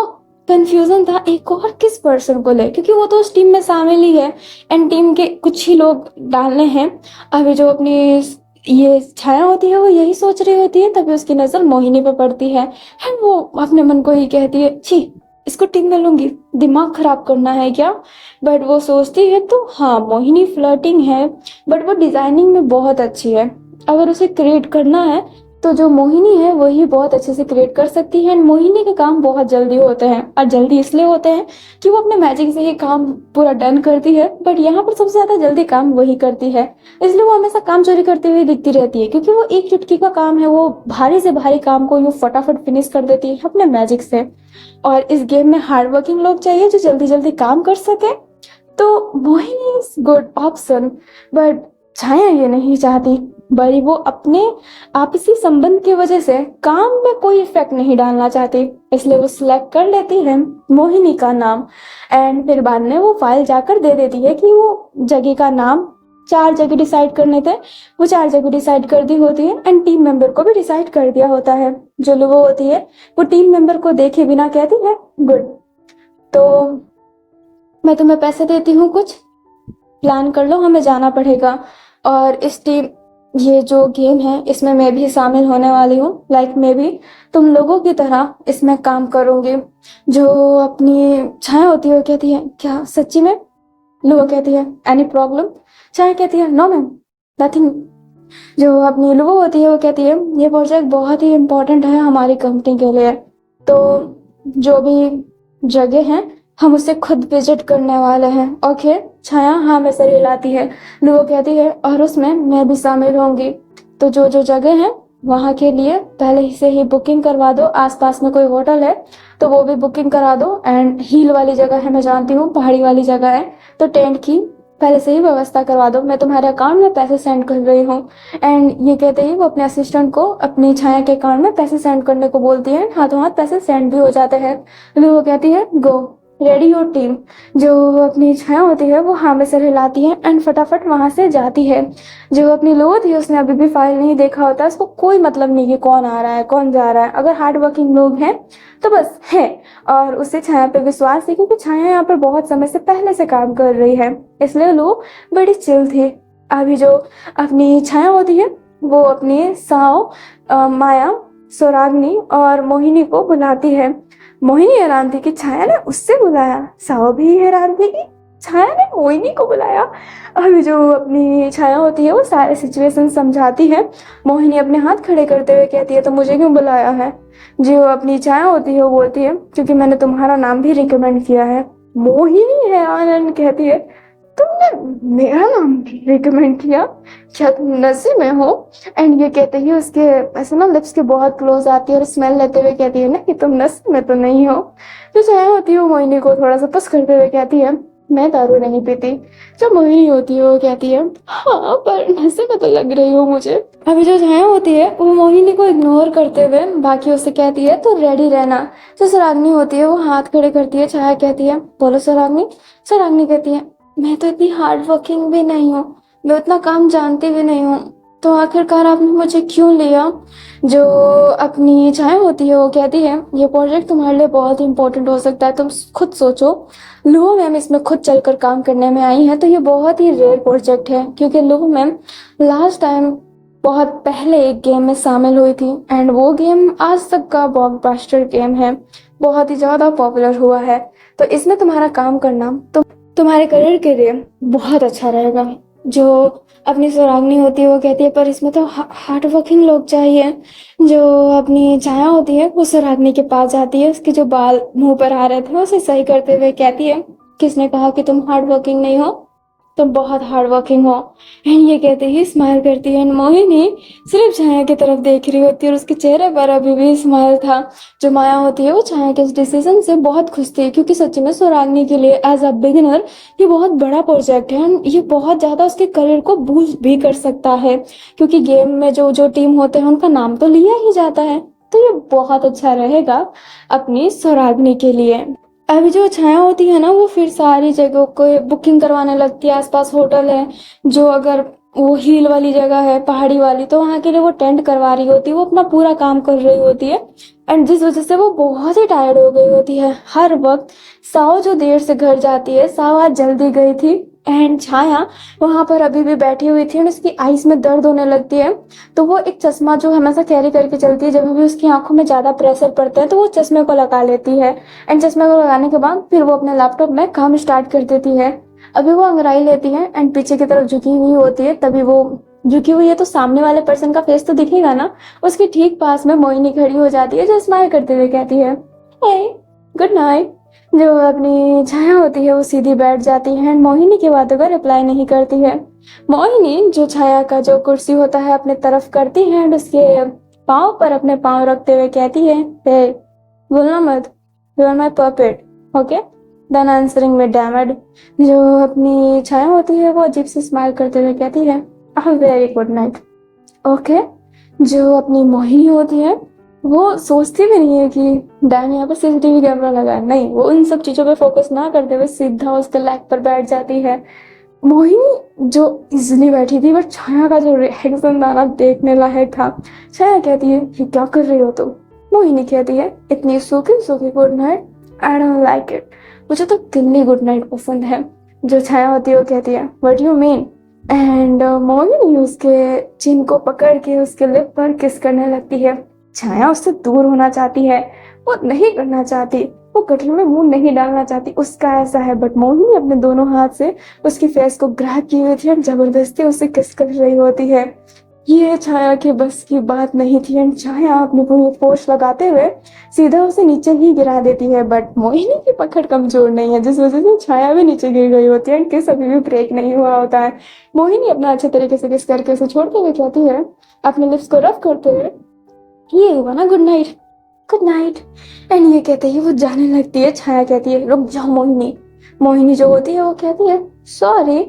कंफ्यूजन था एक और किस पर्सन को ले, क्योंकि वो तो उस टीम में शामिल ही है एंड टीम के कुछ ही लोग डालने हैं। अभी जो अपनी ये छाया होती है वो यही सोच रही होती है, तभी उसकी नजर मोहिनी पे पड़ती है एंड वो अपने मन को ही कहती है, छी इसको टीम में लूंगी, दिमाग खराब करना है क्या। बट वो सोचती है तो हाँ मोहिनी फ्लर्टिंग है, बट वो डिजाइनिंग में बहुत अच्छी है। अगर उसे क्रिएट करना है तो जो मोहिनी है वही बहुत अच्छे से क्रिएट कर सकती है एंड मोहिनी के काम बहुत जल्दी होते हैं, और जल्दी इसलिए होते हैं कि वो अपने मैजिक से ही काम पूरा डन करती है। बट यहाँ पर सबसे ज्यादा जल्दी काम वही करती है, इसलिए वो हमेशा काम चोरी करते हुए दिखती रहती है, क्योंकि वो एक चुटकी का काम है, वो भारी से भारी काम को यूं फटाफट फिनिश कर देती है अपने मैजिक से। और इस गेम में हार्ड वर्किंग लोग चाहिए जो जल्दी जल्दी काम कर सके, तो Mohini is good option. But Chhaya ये नहीं चाहती, बड़ी वो अपने आपसी संबंध की वजह से काम में कोई इफेक्ट नहीं डालना चाहती, इसलिए वो सिलेक्ट कर लेती है मोहिनी का नाम एंड फिर बाद में वो फाइल जाकर दे देती है कि वो जगह का नाम 4 जगह डिसाइड करने थे, वो 4 जगह डिसाइड कर दी होती है एंड टीम मेंबर को भी डिसाइड कर दिया होता है। जो लोगो होती है वो टीम मेंबर को देखे बिना कहती है, गुड, तो मैं तुम्हें पैसे देती हूँ, कुछ प्लान कर लो, हमें जाना पड़ेगा। और इस टीम ये जो गेम है इसमें मैं भी शामिल होने वाली हूँ, लाइक मैं भी तुम लोगों की तरह इसमें काम करूंगी। जो अपनी छाया होती है वो कहती है, क्या सच्ची में? लुबो कहती है, एनी प्रॉब्लम? छाया कहती है, नो मैम, नथिंग। जो अपनी लुबो होती है वो कहती है, ये प्रोजेक्ट बहुत ही इम्पोर्टेंट है हमारी कंपनी के लिए, तो जो भी जगह है हम उसे खुद विजिट करने वाले हैं। ओके। छाया हाँ में सर हिलाती है। लुओ कहती है और उसमें मैं भी शामिल होंगी। तो जो जो जगह है वहाँ के लिए पहले से ही बुकिंग करवा दो। आसपास में कोई होटल है तो वो भी बुकिंग करा दो। एंड हिल वाली जगह है, मैं जानती हूँ पहाड़ी वाली जगह है, तो टेंट की पहले से ही व्यवस्था करवा दो। मैं तुम्हारे अकाउंट में पैसे सेंड कर रही हूँ। एंड ये कहते ही वो अपने असिस्टेंट को अपनी छाया के अकाउंट में पैसे सेंड करने को बोलती है। हाथों हाथ पैसे सेंड भी हो जाते हैं। वो कहती है गो रेडी हो टीम। जो अपनी छाया होती है वो हाँ में सर हिलाती है एंड फटाफट वहां से जाती है। जो अपनी लो थी उसने अभी भी फाइल नहीं देखा होता, उसको कोई मतलब नहीं कि कौन आ रहा है कौन जा रहा है। अगर हार्ड वर्किंग लोग हैं तो बस है। और उसे छाया पे विश्वास है क्योंकि छाया यहाँ पर बहुत समय से पहले से काम कर रही है, इसलिए लो बड़ी चिल थी। अभी जो अपनी छाया होती है वो अपनी साओ माया, सौराग्नि और मोहिनी को बुलाती है। मोहिनी हैरान थी कि छाया ने उससे बुलाया। साओ भी हैरान थी कि छाया ने मोहिनी को बुलाया। अभी जो अपनी छाया होती है वो सारे सिचुएशन समझाती है। मोहिनी अपने हाथ खड़े करते हुए कहती है तो मुझे क्यों बुलाया है। जो अपनी छाया होती है वो बोलती है क्योंकि मैंने तुम्हारा नाम भी रिकमेंड किया है। मोहिनी हैरान कहती है तुमने मेरा नाम रिकमेंड किया, क्या तुम नशे में हो। एंड ये कहते ही उसके ऐसे ना लिप्स के बहुत क्लोज आती है और स्मेल लेते हुए कहती है ना कि तुम नशे में तो नहीं हो। जो छाया होती है वो मोहिनी को थोड़ा सा पुश करते हुए कहती है मैं दारू नहीं पीती। जो मोहिनी होती है वो कहती है हाँ पर नशे में तो लग रही हो मुझे। अभी जो छाया होती है वो मोहिनी को इग्नोर करते हुए बाकी उससे कहती है तो रेडी रहना। जो सरागनी होती है वो हाथ खड़े करती है। छाया कहती है बोलो सरागनी। सरागनी कहती है मैं तो इतनी हार्ड वर्किंग भी नहीं हूँ, मैं उतना काम जानती भी नहीं हूँ, तो आखिरकार आपने मुझे क्यों लिया। जो अपनी छाया होती है वो कहती है ये प्रोजेक्ट तुम्हारे लिए बहुत इंपॉर्टेंट हो सकता है, तुम खुद सोचो। लुओ मैम इसमें खुद चलकर काम करने में आई है तो ये बहुत ही रेयर प्रोजेक्ट है क्योंकि लुओ मैम लास्ट टाइम बहुत पहले एक गेम में शामिल हुई थी एंड वो गेम आज तक का ब्लॉकबस्टर गेम है, बहुत ही ज्यादा पॉपुलर हुआ है। तो इसमें तुम्हारा काम करना तो तुम्हारे करियर के लिए बहुत अच्छा रहेगा। जो अपनी सौरागनी होती है वो कहती है पर इसमें तो हार्ड वर्किंग लोग चाहिए। जो अपनी छाया होती है वो सौरागनी के पास जाती है, उसके जो बाल मुंह पर आ रहे थे उसे सही करते हुए कहती है किसने कहा कि तुम हार्ड वर्किंग नहीं हो, तुम बहुत हार्ड वर्किंग हो। एंड ये कहते ही स्माइल करती है। मोहिनी सिर्फ छाया की तरफ देख रही होती है और उसके चेहरे पर अभी भी स्माइल था। जो माया होती है वो छाया के इस डिसीजन से बहुत खुश थी क्योंकि सच्ची में सौरागनी के लिए एज अ बिगिनर ये बहुत बड़ा प्रोजेक्ट है एंड ये बहुत ज्यादा उसके करियर को बूस्ट भी कर सकता है क्योंकि गेम में जो जो टीम होते हैं उनका नाम तो लिया ही जाता है, तो ये बहुत अच्छा रहेगा अपनी सौरागनी के लिए। अभी जो छाया होती है ना वो फिर सारी जगहों को बुकिंग करवाने लगती है। आसपास होटल है, जो अगर वो हिल वाली जगह है पहाड़ी वाली तो वहां के लिए वो टेंट करवा रही होती है, वो अपना पूरा काम कर रही होती है। एंड जिस वजह से वो बहुत ही टायर्ड हो गई होती है हर वक्त। साओ जो देर से घर जाती है, साओ आज जल्दी गई थी एंड छाया वहां पर अभी भी बैठी हुई थी और उसकी आईज में दर्द होने लगती है। तो वो एक चश्मा जो हमेशा कैरी करके चलती है, जब भी उसकी आंखों में ज्यादा प्रेशर पड़ता है तो वो चश्मे को लगा लेती है। एंड चश्मे को लगाने के बाद फिर वो अपने लैपटॉप में काम स्टार्ट कर देती है। अभी वो अंगड़ाई लेती है एंड पीछे की तरफ झुकी हुई होती है, तभी वो झुकी हुई है तो सामने वाले पर्सन का फेस तो दिखेगा ना। उसके ठीक पास में मोहिनी खड़ी हो जाती है जो स्माइल करते हुए कहती है हे गुड नाइट। जो अपनी छाया होती है वो सीधी बैठ जाती है एंड मोहिनी की बातों का रिप्लाई नहीं करती है। मोहिनी जो छाया का जो कुर्सी होता है अपने तरफ करती है एंड उसके पाँव पर अपने पाँव रखते हुए कहती है हे बोलना मत, you are my puppet, okay then answering में डैमेड। जो अपनी छाया होती है वो अजीब से स्माइल करते हुए कहती है वेरी गुड नाइट, ओके। जो अपनी मोहिनी होती है वो सोचती भी नहीं है कि डैन यहाँ पर सीसीटीवी कैमरा लगा है, नहीं, वो इन सब चीजों पे फोकस ना करते हुए सीधा उसके लैग पर बैठ जाती है। मोहिनी जो इजिली बैठी थी बट छाया का जो रिएक्शन था ना देखने लायक था। छाया कहती है ये क्या कर रही हो तुम। मोहिनी कहती है इतनी सूखी सूखी good night, I don't like it, मुझे तो गिल्ली गुड नाइट पसंद है। जो छाया होती है वो कहती है what you mean. And Mohini उसके चिन को पकड़ के उसके लिप पर किस करने लगती है। छाया उससे दूर होना चाहती है, वो नहीं करना चाहती, वो गटर में मुंह नहीं डालना चाहती, उसका ऐसा है। बट मोहिनी अपने दोनों हाथ से उसकी फेस को ग्रैब किए हुए थी और जबरदस्ती उसे किस कर रही होती है। ये छाया के बस की बात नहीं थी एंड छाया अपनी पूरी फोर्स लगाते हुए सीधा उसे नीचे ही गिरा देती है। बट मोहिनी की पकड़ कमजोर नहीं है, जिस वजह से छाया भी नीचे गिर गई होती है एंड किस अभी भी ब्रेक नहीं हुआ होता है। मोहिनी अपना अच्छे तरीके से किस करके उसे छोड़ते हुए कहती है, अपने लिप्स को रफ करते हुए, ये हुआ ना good night, good night. And ये कहते ही वो जाने लगती है। छाया कहती है, रुक जाओ मोहिनी। मोहिनी जो होती है वो कहती है, सॉरी,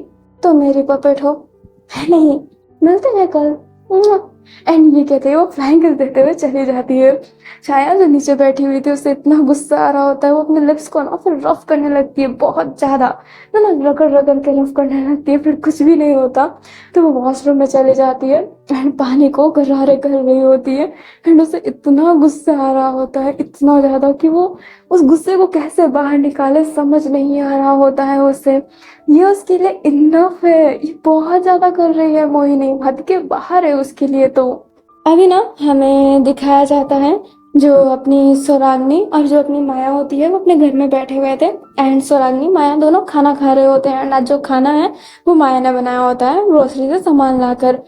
तुम मेरी पपेट हो, नहीं, मिलते हैं कल। एंड ये कहते हैं वो फ्लाइंग किस देते हुए चली जाती है। छाया जो नीचे बैठी हुई थी उसे इतना गुस्सा आ रहा होता है, वो अपने लिप्स को ना फिर रफ करने लगती है बहुत ज्यादा, ना रगड़ रगड़ के रफ करने लगती है। फिर कुछ भी नहीं होता तो वो वॉशरूम में चली जाती है एंड पानी को गरारे कर रही होती है। एंड उसे इतना गुस्सा आ रहा होता है, इतना ज्यादा कि वो उस गुस्से को कैसे बाहर निकाले समझ नहीं आ रहा होता है उसे। ये उसके लिए इनफ है, ये बहुत ज्यादा कर रही है मोहिनी, हद के बाहर है उसके लिए। तो अभी ना हमें दिखाया जाता है जो अपनी सौराग्नी और जो अपनी माया होती है वो अपने घर में बैठे हुए थे एंड सौराग्नी माया दोनों खाना खा रहे होते हैं एंड आज जो खाना है वो माया ने बनाया होता है ग्रोसरी से सामान लाकर।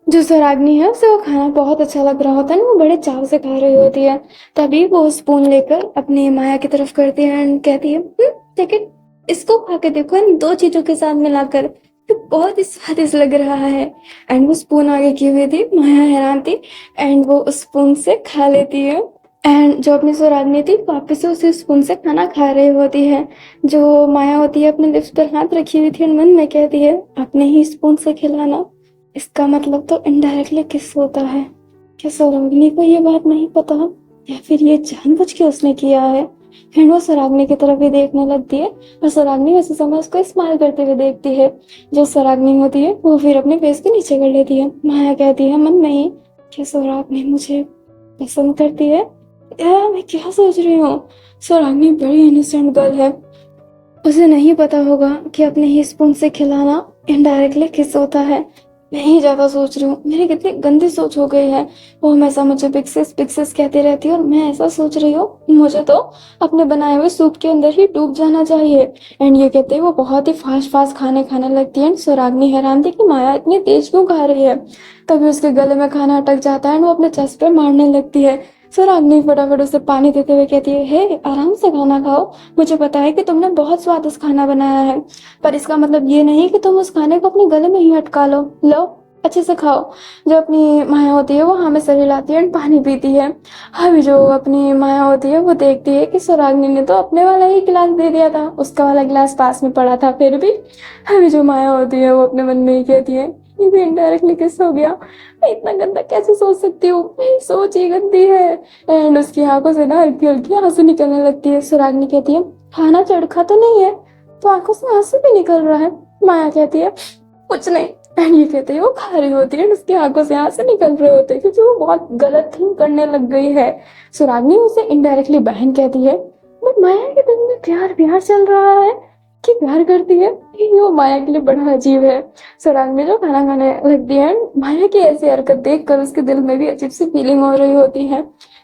जो सौराग्नी है उसे वो खाना बहुत अच्छा लग रहा होता है, वो बड़े चाव से खा रही होती है। तभी वो स्पून लेकर अपनी माया की तरफ करती है एंड कहती है, टेक इट, इसको खा के देखो इन दो चीजों के साथ मिलाकर, तो बहुत ही स्वादिष्ट लग रहा है। एंड वो स्पून आगे की हुई थी, माया हैरान थी एंड वो उस स्पून से खा लेती है। एंड जो अपनी सौराग्नी थी वापस से उसी स्पून से खाना खा रही होती है। जो माया होती है अपने लिप्स पर हाथ रखी हुई थी और मन में कहती है, अपने ही स्पून से खिलाना, इसका मतलब तो इनडायरेक्टली किस होता है। क्या सौराग्नी को ये बात नहीं पता या फिर ये जानबूझ के उसने किया है। फिर वो सौराग्नी की तरफ ही देखने लगती है और सौराग्नी उसी समय उसको स्माइल करते हुए देखती है। जो सौराग्नी होती है वो फिर अपने फेस को नीचे कर लेती है। माया कहती है मन में ही, क्या सौराग्नी मुझे पसंद करती है या मैं क्या सोच रही हूँ। सौराग्नी बड़ी इनोसेंट गर्ल है, उसे नहीं पता होगा कि अपने ही स्पून से खिलाना इनडायरेक्टली किस होता है। मैं ही ज्यादा सोच रही हूँ, मेरी कितनी गंदी सोच हो गई है। वो हमेशा मुझे पिक्सेस पिक्सेस कहती रहती है और मैं ऐसा सोच रही हूँ मुझे तो अपने बनाए हुए सूप के अंदर ही डूब जाना चाहिए। एंड ये कहते हैं वो बहुत ही फास्ट फास्ट खाने खाने लगती है। सौराग्नी हैरान थी कि माया इतनी तेज क्यों खा रही है। तभी उसके गले में खाना अटक जाता है एंड वो अपने चेस्ट पे मारने लगती है। सौराग्नी फटाफट उसे पानी देते हुए कहती है, हे आराम से खाना खाओ, मुझे पता है कि तुमने बहुत स्वादिष्ट खाना बनाया है, पर इसका मतलब ये नहीं कि तुम उस खाने को अपने गले में ही अटका लो। लो अच्छे से खाओ। जो अपनी माया होती है वो हमें सर हिलाती है एंड पानी पीती है। अभी जो अपनी माया होती है वो देखती है कि सौराग्नी ने तो अपने वाला ही गिलास दे दिया था, उसका वाला गिलास पास में पड़ा था। फिर भी अभी जो माया होती है वो अपने मन में ही कहती है, ये भी इनडायरेक्टली किस हो गया, मैं इतना गंदा कैसे सोच सकती हूँ, मेरी सोच ही गंदी है। एंड उसकी आंखों से ना हल्की हल्की आंसू निकलने लगती है। सौराग्नी कहती है, खाना चढ़खा तो नहीं है, तो आंखों से आंसू भी निकल रहा है। माया कहती है, कुछ नहीं। एंड ये कहते हैं वो खा रही होती है, उसकी आंखों से आंसू निकल रहे होते हैं क्योंकि वो बहुत गलत थिंग करने लग गई है। सौराग्नी उसे इनडायरेक्टली बहन कहती है, बट माया के दिल में प्यार प्यार चल रहा है कि प्यार करती है, ये वो माया के लिए बड़ा अजीब है। सौराग्नी जो खाना खाने लगती है, माया की ऐसी हरकत देखकर उसके दिल में भी अजीब सी फीलिंग हो रही होती है।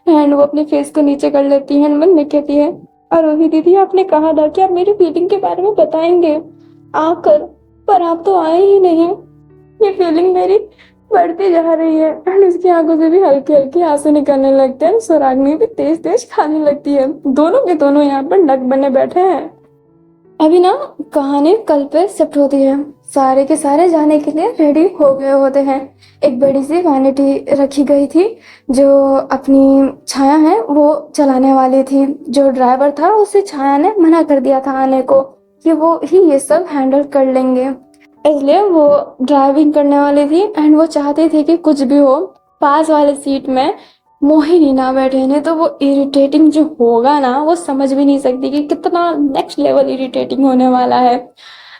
एंड वो अपने फेस को नीचे कर लेती है, मन में कहती है, आरोही दीदी आपने कहा था कि आप मेरी फीलिंग के बारे में बताएंगे आकर, पर आप तो आए ही नहीं। ये फीलिंग मेरी बढ़ती जा रही है। एंड उसकी आंखों से भी हल्के हल्के आंसू निकलने लगते हैं। सौराग्नी भी तेज तेज खाने लगती है। दोनों के दोनों यहाँ पर नक बने बैठे हैं। अभी ना कहानी कल पे शिफ्ट होती है, सारे के सारे जाने के लिए रेडी हो गए होते हैं। एक बड़ी सी वैनिटी रखी गई थी, जो अपनी छाया है वो चलाने वाली थी। जो ड्राइवर था उसे छाया ने मना कर दिया था आने को, कि वो ही ये सब हैंडल कर लेंगे, इसलिए वो ड्राइविंग करने वाली थी। एंड वो चाहती थी कि कुछ भी हो पास वाले सीट में मोहिनी ना बैठे, नहीं तो वो इरिटेटिंग जो होगा ना वो समझ भी नहीं सकती कि कितना नेक्स्ट लेवल इरिटेटिंग होने वाला है।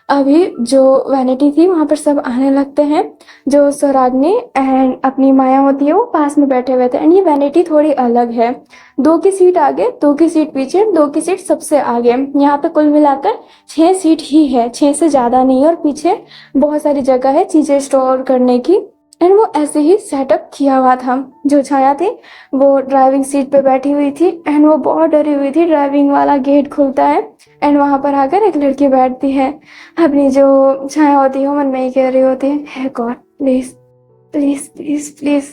अभी जो वैनिटी थी वहां पर सब आने लगते हैं। जो सौराग्नी एंड अपनी माया होती है वो पास में बैठे हुए थे। एंड ये वैनिटी थोड़ी अलग है, दो की सीट आगे, दो की सीट पीछे, दो की सीट सबसे आगे। यहाँ पे कुल मिलाकर 6 सीट ही है, 6 से ज्यादा नहीं। और पीछे बहुत सारी जगह है चीजें स्टोर करने की। एंड वो ऐसे ही सेटअप किया हुआ था। जो छाया थी वो ड्राइविंग सीट पे बैठी हुई थी एंड वो बहुत डरी हुई थी। ड्राइविंग वाला गेट खुलता है एंड वहां पर आकर एक लड़की बैठती है। अपनी जो छाया होती है वो मन में ही कह रही होती है, hey God please please please please,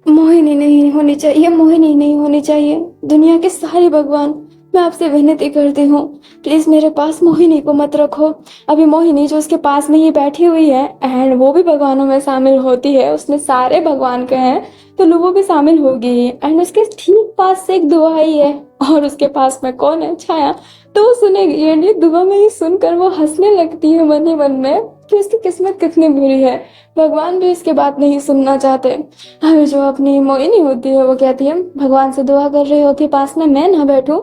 Mohini नहीं होनी चाहिए, मोहिनी नहीं होनी चाहिए। दुनिया के सारे भगवान, मैं आपसे विनती करती हूँ, प्लीज मेरे पास मोहिनी को मत रखो। अभी मोहिनी जो उसके पास में ही बैठी हुई है, एंड वो भी भगवानों में शामिल होती है, उसने सारे भगवान के हैं, तो वो भी शामिल होगी ही। एंड उसके ठीक पास से एक दुआ आई है, और उसके पास में कौन है? छाया। तो वो सुनेगी, एंड ये दुआ में ही सुनकर वो हंसने लगती है मन ही मन में कि उसकी किस्मत कितनी बुरी है, भगवान भी इसके बात नहीं सुनना चाहते। अभी जो अपनी मोहिनी होती है वो कहती है, भगवान से दुआ कर रही होती पास में, मैं ना बैठूं।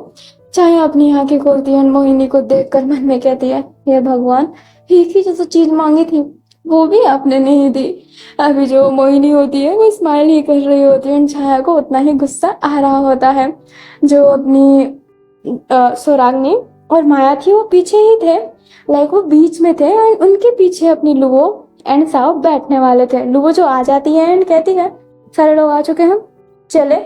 चाहे अपनी आंखें खोलती है, मोहिनी को देखकर मन में कहती है, हे भगवान, एक ही जैसी चीज मांगी थी वो भी आपने नहीं दी। अभी जो मोहिनी होती है वो स्माइल ही कर रही होती है, छाया को उतना ही गुस्सा आ रहा होता है। जो अपनी सौरागनी और माया थी वो पीछे ही थे, लाइक वो बीच में थे, एंड उनके पीछे अपनी लुवो एंड साव बैठने वाले थे। लुवो जो आ जाती है एंड कहती है, सारे लोग आ चुके हैं, चले।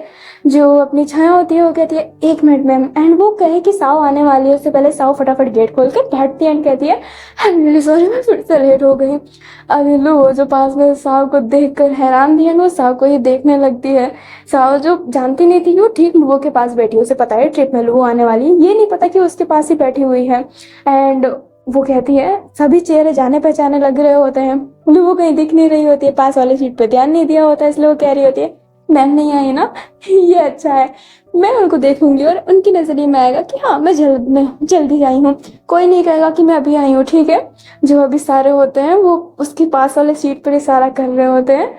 जो अपनी छाया होती है वो कहती है, एक मिनट मैम, एंड वो कहे कि साव आने वाली है उससे पहले साव फटाफट गेट खोल कर बैठती है एंड कहती है, आई एम रियली सॉरी, मैं फिर से लेट हो गई। अभी लुवो जो पास में साव को देखकर हैरान थी, एंड वो साव को ही देखने लगती है। साव जो जानती नहीं थी कि वो ठीक लुवो के पास बैठी है, उसे पता है ट्रिप में लुवो आने वाली है, ये नहीं पता कि उसके पास ही बैठी हुई है। एंड वो कहती है, सभी चेहरे जाने पहचाने लग रहे होते हैं, लुवो कहीं दिख नहीं रही होती है, पास वाली सीट पे ध्यान नहीं दिया होता है, इसलिए वो कह रही होती है, मैम नहीं आई ना, ये अच्छा है, मैं उनको देखूंगी और उनकी नजरिए में आएगा कि हाँ मैं जल्दी आई हूँ, कोई नहीं कहेगा कि मैं अभी आई हूँ, ठीक है। जो अभी सारे होते हैं वो उसकी पास वाले सीट पर इशारा कर रहे होते हैं।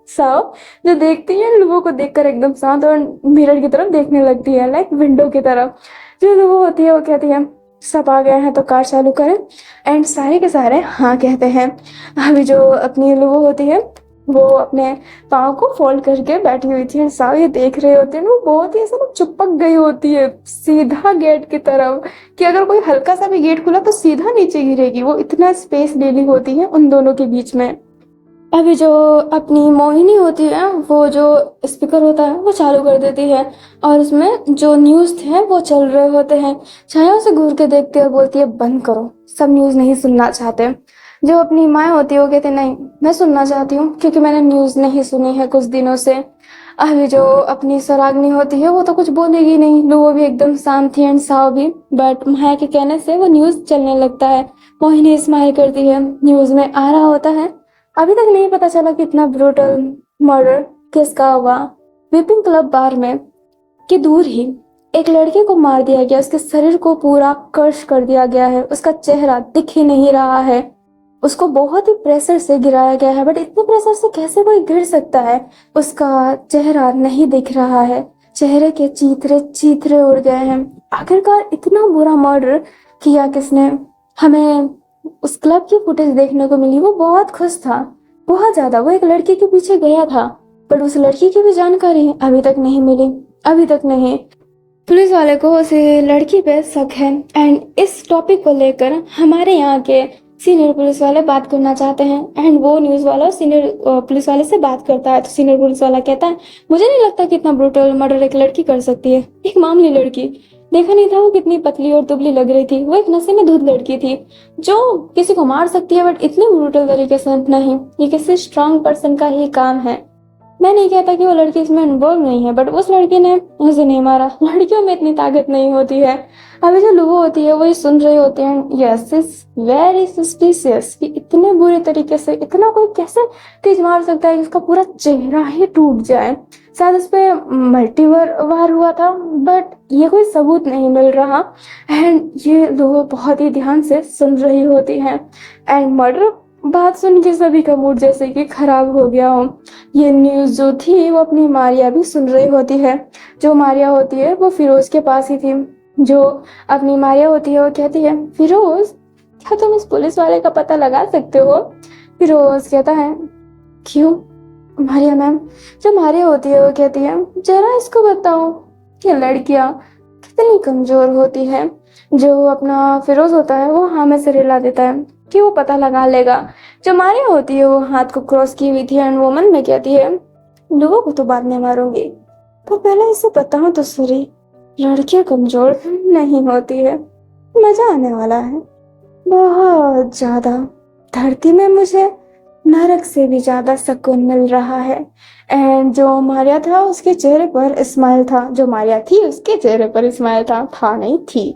सब जो देखती है लोगों को देखकर एकदम शांत और मिरर की तरफ देखने लगती है, लाइक विंडो की तरफ। जो लोग होती है वो कहती है, सब आ गए हैं तो कार चालू करें, एंड सारे के सारे हाँ कहते हैं। अभी जो अपनी लोगो होती है वो अपने पाँव को फोल्ड करके बैठी हुई थी, एंड सब ये देख रहे होते हैं। वो बहुत ही ऐसा ना चिपक गई होती है सीधा गेट की तरफ, कि अगर कोई हल्का सा भी गेट खुला तो सीधा नीचे गिरेगी, वो इतना स्पेस ले ली होती है उन दोनों के बीच में। अभी जो अपनी मोहिनी होती है वो जो स्पीकर होता है वो चालू कर देती है, और उसमें जो न्यूज़ थे वो चल रहे होते हैं। छाया उसे घूर के देखती है और बोलती है, बंद करो, सब न्यूज़ नहीं सुनना चाहते। जो अपनी माँ होती है वो कहती है, नहीं मैं सुनना चाहती हूँ, क्योंकि मैंने न्यूज़ नहीं सुनी है कुछ दिनों से। अभी जो अपनी सौरागनी होती है वो तो कुछ बोलेगी नहीं, वो भी एकदम शांत थी एंड साव भी, बट माया के कहने से वो न्यूज़ चलने लगता है। मोहिनी स्माइल करती है, न्यूज़ में आ रहा होता है, अभी तक नहीं पता चला कि इतना ब्रूटल मर्डर किसका हुआ। विपिंग क्लब बार में कि दूर ही एक लड़के को मार दिया गया, उसके शरीर को पूरा क्रश कर दिया गया है, उसका चेहरा दिख ही नहीं रहा है, उसको बहुत ही प्रेशर से गिराया गया है, बट इतने प्रेशर से कैसे कोई गिर सकता है? उसका चेहरा नहीं दिख रहा है, चेहरे के चीथरे चीथरे उड़ गए हैं। आखिरकार इतना बुरा मर्डर किया किसने? हमें उस क्लब की फुटेज देखने को मिली, वो बहुत खुश था, बहुत ज्यादा। वो एक लड़की के पीछे गया था, पर उस लड़की की भी जानकारी अभी तक नहीं मिली, अभी तक नहीं। पुलिस वाले को उस लड़की पे शक है, एंड इस टॉपिक को लेकर हमारे यहाँ के सीनियर पुलिस वाले बात करना चाहते हैं, एंड वो न्यूज वाला सीनियर पुलिस वाले से बात करता है। तो सीनियर पुलिस वाला कहता है, मुझे नहीं लगता कि इतना ब्रूटल मर्डर एक लड़की कर सकती है, एक मामूली लड़की। देखा नहीं था वो कितनी पतली और दुबली लग रही थी, वो एक नशे में धुत लड़की थी जो किसी को मार सकती है, बट इतने ब्रूटल तरीके से नहीं। ये किसी स्ट्रांग पर्सन का ही काम है। मैं नहीं कहता कि वो लड़की इसमें इन्वॉल्व नहीं है, बट उस लड़की ने उसे नहीं मारा, लड़कियों में इतनी ताकत नहीं होती है। अभी जो लोगो होती है वो ये सुन रही होती है, यस इज वेरी सस्पिशियस, कि इतने बुरे तरीके से इतना कोई कैसे तेज मार सकता है कि उसका पूरा चेहरा ही टूट जाए। शायद उस पर मल्टीवर वार हुआ था, बट ये कोई सबूत नहीं मिल रहा। एंड ये लोग बहुत ही ध्यान से सुन रही होती है, एंड मर्डर बात सुन के सभी का मूड जैसे कि खराब हो गया हो। ये न्यूज जो थी वो अपनी मारिया भी सुन रही होती है। जो मारिया होती है वो फिरोज के पास ही थी। जो अपनी मारिया होती है वो कहती है, फिरोज क्या तुम इस पुलिस वाले का पता लगा सकते हो? फिरोज कहता है, क्यों मारिया मैम? जो मारिया होती है वो कहती है, जरा इसको बताओ कि लड़कियां कितनी कमजोर होती है। जो अपना फिरोज होता है वो हाँ में से हिला देता है कि वो पता लगा लेगा। जो मारिया होती है वो हाथ को क्रॉस की हुई थी, एंड वो मन में कहती है, लोगों को तो बाद में मारूंगी, पर पहले इसे बताऊं तो सही, लड़कियां कमजोर नहीं होती है। मजा आने वाला है बहुत ज्यादा। धरती में मुझे नरक से भी ज्यादा सुकून मिल रहा है। एंड जो मारिया था उसके चेहरे पर स्माइल था, जो मारिया थी उसके चेहरे पर स्माइल था नहीं थी।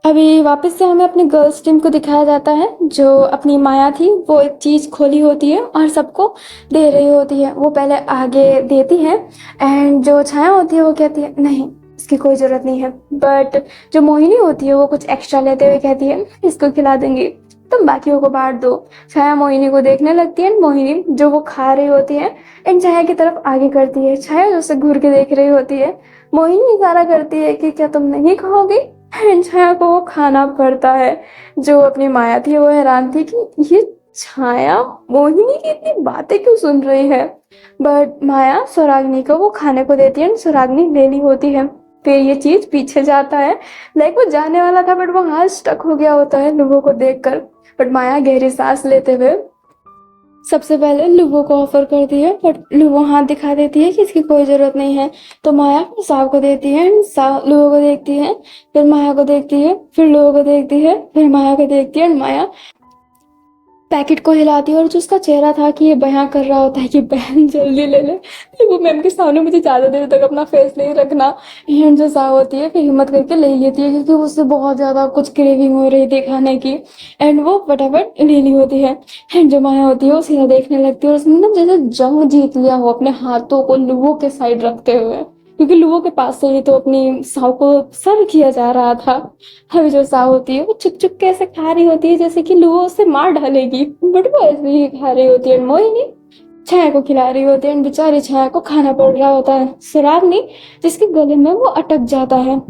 अभी वापस से हमें अपनी गर्ल्स टीम को दिखाया जाता है। जो अपनी माया थी वो एक चीज खोली होती है और सबको दे रही होती है। वो पहले आगे देती है एंड जो छाया होती है वो कहती है नहीं, इसकी कोई जरूरत नहीं है। बट जो मोहिनी होती है वो कुछ एक्स्ट्रा लेते हुए कहती है इसको खिला दूंगी, तुम बाकियों को बांट दो। छाया मोहिनी को देखने लगती है। मोहिनी जो वो खा रही होती है एंड छाया की तरफ आगे करती है। छाया जो उसे घूर के देख रही होती है। मोहिनी इशारा करती है कि क्या तुम नहीं खाओगी, एंड छाया को वो खाना पड़ता है। जो अपनी माया थी वो हैरान थी कि ये छाया मोहिनी की इतनी बातें क्यों सुन रही है। बट माया स्वराग्नि को वो खाने को देती है एंड स्वराग्नि ले ली होती है। फिर ये चीज पीछे जाता है, लाइक वो जाने वाला था बट वो हाथ स्टक हो गया होता है लोगों को देखकर। बट माया गहरी सांस लेते हुए सबसे पहले लुबो को ऑफर करती है, बट लुबो हाथ दिखा देती है कि इसकी कोई जरूरत नहीं है। तो माया साव को देती है, साव लुबो को देखती है, फिर माया को देखती है, फिर लुबो को देखती है, फिर माया को देखती है। माया पैकेट को हिलाती है और जो उसका चेहरा था कि ये बयां कर रहा होता है कि बहन जल्दी ले ले, वो मैम के सामने मुझे ज्यादा देर तक अपना फेस नहीं रखना। एंड जो साव होती है फिर हिम्मत करके ले लेती है क्योंकि उससे बहुत ज्यादा कुछ क्रेविंग हो रही थी खाने की। एंड वो फटाफट ले ली होती है। एंड जो माया होती है वो सीधा देखने लगती है और उसने ना जैसे जंग जीत लिया हो अपने हाथों को लुवो के साइड रखते हुए, क्योंकि लुवो के पास से ही तो अपनी साव को सर्व किया जा रहा था। अभी जो साव होती है वो चुप चुप के ऐसे खा रही होती है जैसे कि लुवो उसे मार डालेगी, बट वो ऐसे ही खा रही होती है। मोहिनी छाया को खिला रही होती है एंड बेचारी छाया को खाना पड़ रहा होता है। सुरागनी जिसके गले में वो अटक जाता है,